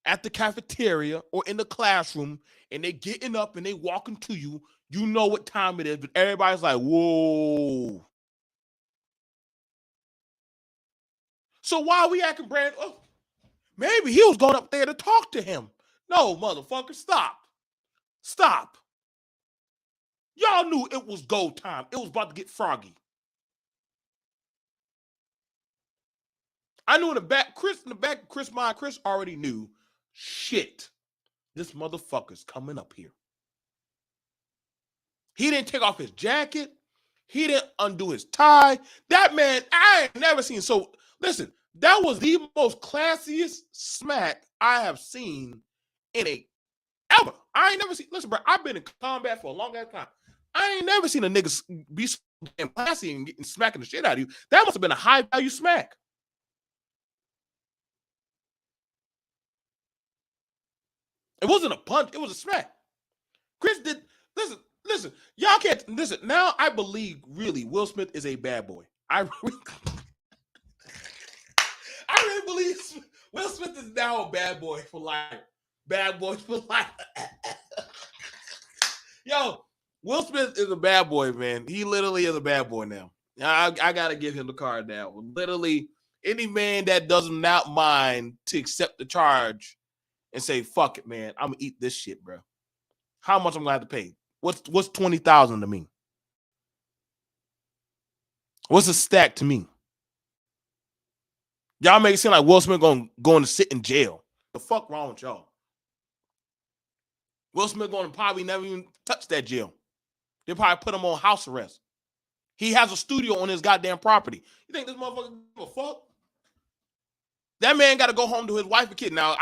at the cafeteria or in the classroom and they getting up and they walking to you, you know what time it is, but everybody's like, whoa. So why are we acting brand? Oh, maybe he was going up there to talk to him. No, motherfucker, stop. Stop. Y'all knew it was go time. It was about to get froggy. I knew in the back, Chris mind, Chris already knew, shit, this motherfucker's coming up here. He didn't take off his jacket. He didn't undo his tie. That man, I ain't never seen. So listen, that was the most classiest smack I have seen in ever. I ain't never seen. Listen, bro, I've been in combat for a long ass time. I ain't never seen a nigga be so damn classy and getting smacking the shit out of you. That must have been a high value smack. It wasn't a punch. It was a smack. Chris did. Listen. Y'all can't listen. Now I believe really Will Smith is a bad boy. I really believe Will Smith is now a bad boy for life. Bad boys for life. Yo, Will Smith is a bad boy, man. He literally is a bad boy now. I gotta give him the card now. Literally, any man that does not mind to accept the charge and say, fuck it, man, I'm gonna eat this shit, bro. How much I'm gonna have to pay? What's $20,000 to me? What's a stack to me? Y'all make it seem like Will Smith going to sit in jail. The fuck wrong with y'all? Will Smith going to probably never even touch that jail. They probably put him on house arrest. He has a studio on his goddamn property. You think this motherfucker give a fuck? That man got to go home to his wife and kid. Now,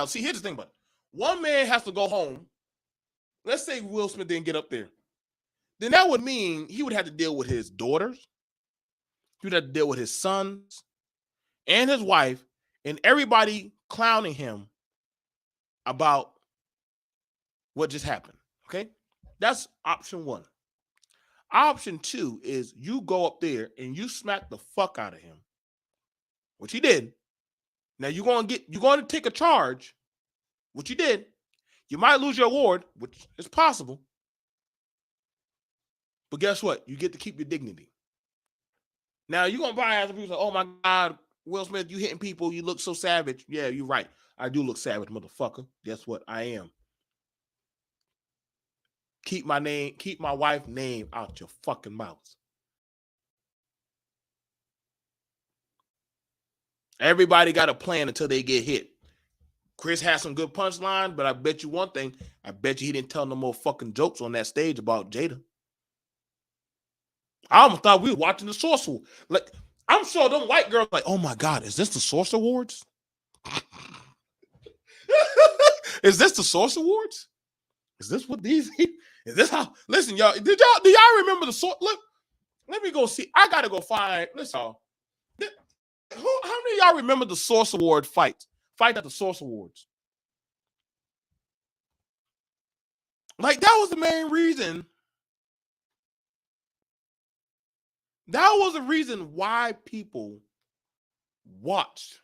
see, here's the thing about it. One man has to go home. Let's say Will Smith didn't get up there. Then that would mean he would have to deal with his daughters. He would have to deal with his sons and his wife and everybody clowning him about what just happened. Okay? That's option one. Option two is you go up there and you smack the fuck out of him, which he did. Now you're going to take a charge, which you did. You might lose your award, which is possible. But guess what? You get to keep your dignity. Now you're going to probably have some people say, oh my God, Will Smith, you hitting people. You look so savage. Yeah, you're right. I do look savage, motherfucker. Guess what? I am. Keep my wife's name out your fucking mouth. Everybody got a plan until they get hit. Chris has some good punchlines, but I bet you one thing. I bet you he didn't tell no more fucking jokes on that stage about Jada. I almost thought we were watching the Source Awards. Like, I'm sure them white girls like, oh my God, is this the Source Awards? Is this the Source Awards? Is this what these? Is this how? Listen, y'all. Do y'all remember the Source? Look, let me go see. I gotta go find. Listen, y'all. How many of y'all remember the Source Award fight at the Source Awards? Like, that was the main reason. That was the reason why people watched.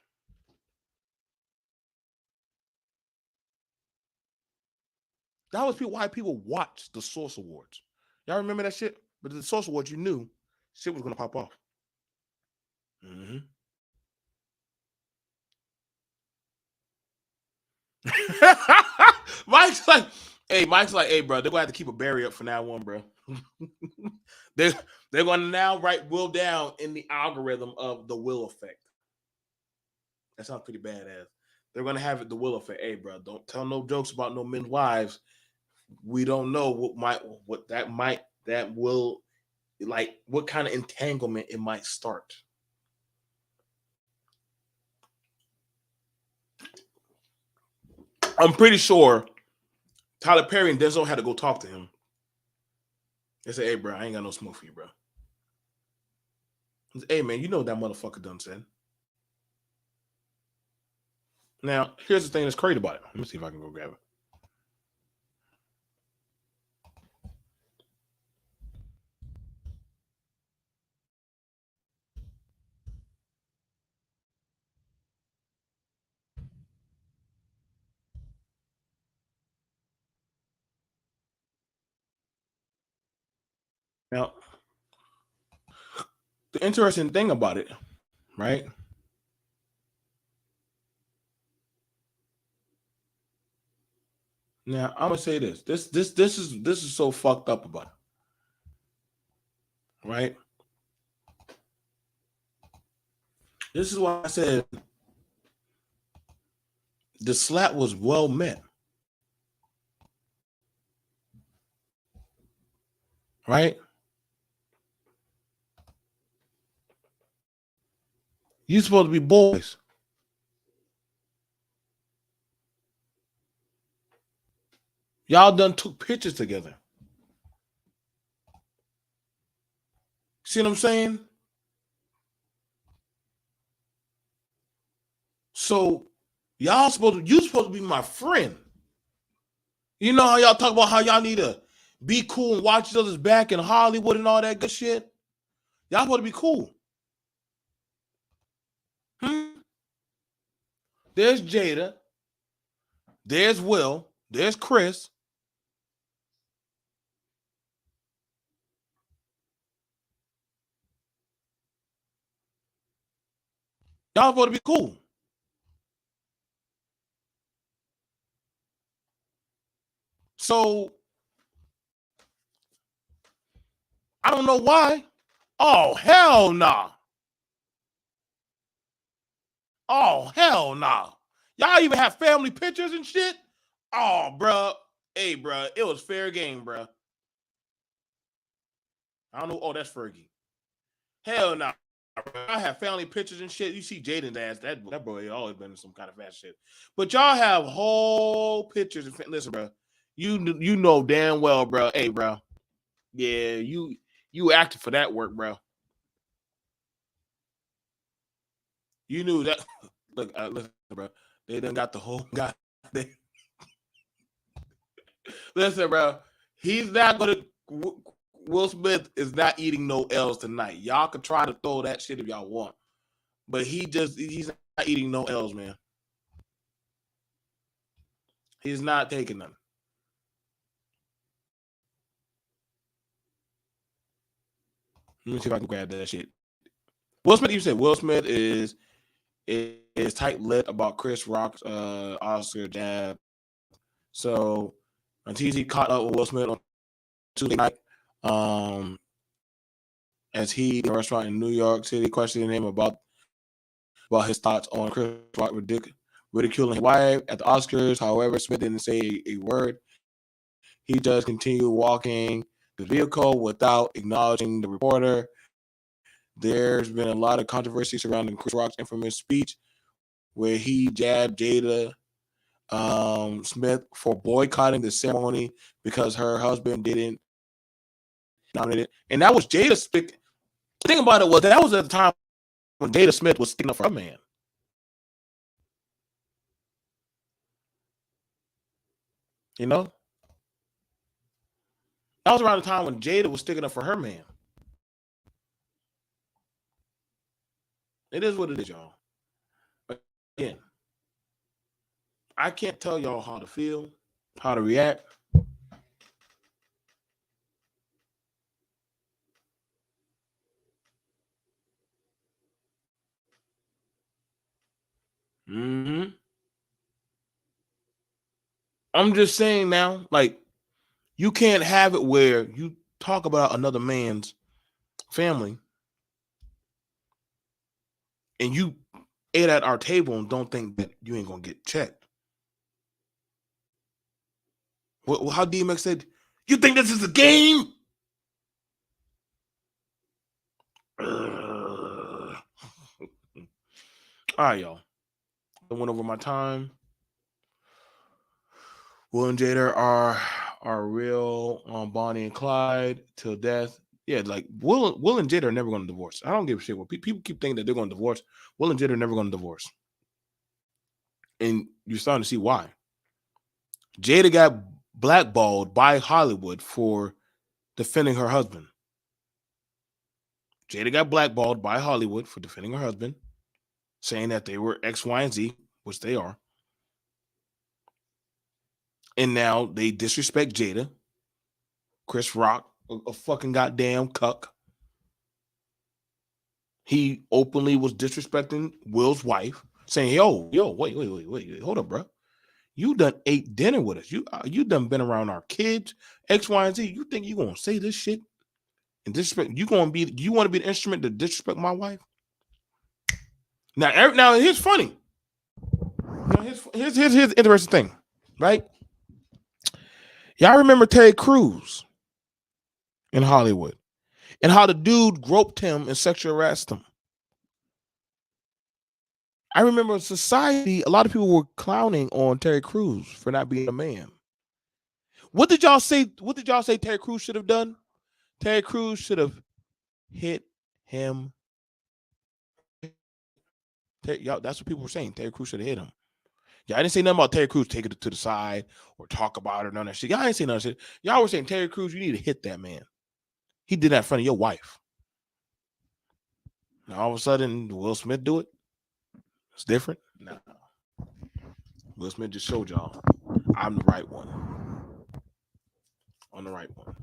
That was why people watched the Source Awards. Y'all remember that shit? But the Source Awards, you knew shit was gonna pop off. Mm-hmm. Mike's like, hey, bro, they're gonna have to keep a barrier up for now on, bro. they're gonna now write Will down in the algorithm of the Will effect. That sounds pretty badass. They're gonna have it the Will effect. Hey, bro, don't tell no jokes about no men's wives. We don't know what kind of entanglement it might start. I'm pretty sure Tyler Perry and Denzel had to go talk to him. They said, hey, bro, I ain't got no smoke for you, bro. Said, hey, man, you know what that motherfucker done said. Now, here's the thing that's crazy about it. Let me see if I can go grab it. Now, the interesting thing about it, right? Now, I'm gonna say this. This is so fucked up about it, right? This is why I said the slap was well met, right? You supposed to be boys. Y'all done took pictures together. See what I'm saying? So you supposed to be my friend. You know how y'all talk about how y'all need to be cool and watch each other's back in Hollywood and all that good shit? Y'all supposed to be cool. There's Jada. There's Will. There's Chris. Y'all supposed to be cool. So I don't know why. Oh, hell nah. Oh, hell nah. Y'all even have family pictures and shit? Oh, bro. Hey, bro. It was fair game, bro. I don't know. Oh, that's Fergie. Hell no. I have family pictures and shit. You see Jaden's ass. That boy always been in some kind of fast shit. But y'all have whole pictures. Listen, bro. You know damn well, bro. Hey, bro. Yeah, you acted for that work, bro. You knew that. Look, listen, bro. They done got the whole guy. Listen, bro. He's not gonna. Will Smith is not eating no L's tonight. Y'all can try to throw that shit if y'all want, but he's not eating no L's, man. He's not taking them. Let me see if I can grab that shit. Will Smith, you said Will Smith is tight-lipped about Chris Rock's Oscar jab. So TZ caught up with Will Smith on Tuesday night as he in a restaurant in New York City questioning him about his thoughts on Chris Rock ridiculing his wife at the Oscars. However, Smith didn't say a word. He just continued walking the vehicle without acknowledging the reporter. There's been a lot of controversy surrounding Chris Rock's infamous speech where he jabbed Jada Smith for boycotting the ceremony because her husband didn't nominate it. And that was Jada Smith. The thing about it was that was at the time when Jada Smith was sticking up for her man. You know? That was around the time when Jada was sticking up for her man. It is what it is, y'all. But again, I can't tell y'all how to feel, how to react. I'm just saying now, like, you can't have it where you talk about another man's family and you ate at our table and don't think that you ain't gonna get checked. How DMX said, you think this is a game? All right, y'all. I went over my time. Will and Jada are real on Bonnie and Clyde till death. Yeah, like Will and Jada are never going to divorce. I don't give a shit what people keep thinking that they're going to divorce. Will and Jada are never going to divorce, and you're starting to see why. Jada got blackballed by Hollywood for defending her husband. Jada got blackballed by Hollywood for defending her husband, saying that they were X, Y, and Z, which they are. And now they disrespect Jada. Chris Rock, a fucking goddamn cuck. He openly was disrespecting Will's wife, saying, yo, wait, hold up, bro. You done ate dinner with us. You done been around our kids, X, Y, and Z. You think you gonna say this shit and disrespect? You want to be the instrument to disrespect my wife? Now here's funny. Now here's interesting thing, right? Y'all remember Terry Crews in Hollywood and how the dude groped him and sexually harassed him? I remember in society, a lot of people were clowning on Terry Crews for not being a man. What did y'all say? What did y'all say Terry Crews should have done? Terry Crews should have hit him. Y'all, that's what people were saying. Terry Crews should have hit him. Yeah, I didn't say nothing about Terry Crews taking it to the side or talk about it or none of that shit. Y'all ain't saying none of that shit. Y'all were saying, Terry Crews, you need to hit that man. He did that in front of your wife. Now, all of a sudden, Will Smith do it? It's different? No. Will Smith just showed y'all I'm the right one. On the right one.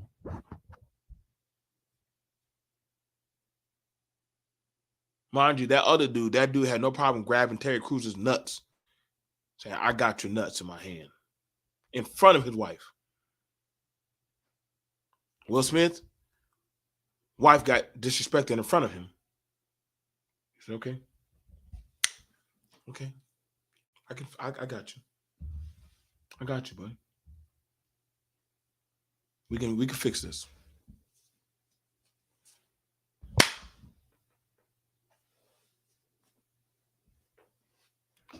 Mind you, that dude had no problem grabbing Terry Crews' nuts, saying, I got your nuts in my hand, in front of his wife. Will Smith, wife got disrespected in front of him. He said, okay. Okay. I got you. I got you, buddy. We can fix this.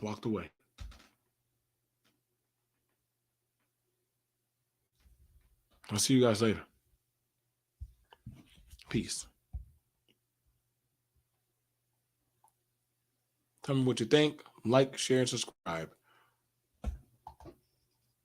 Walked away. I'll see you guys later. Peace. Tell me what you think. Like, share, and subscribe.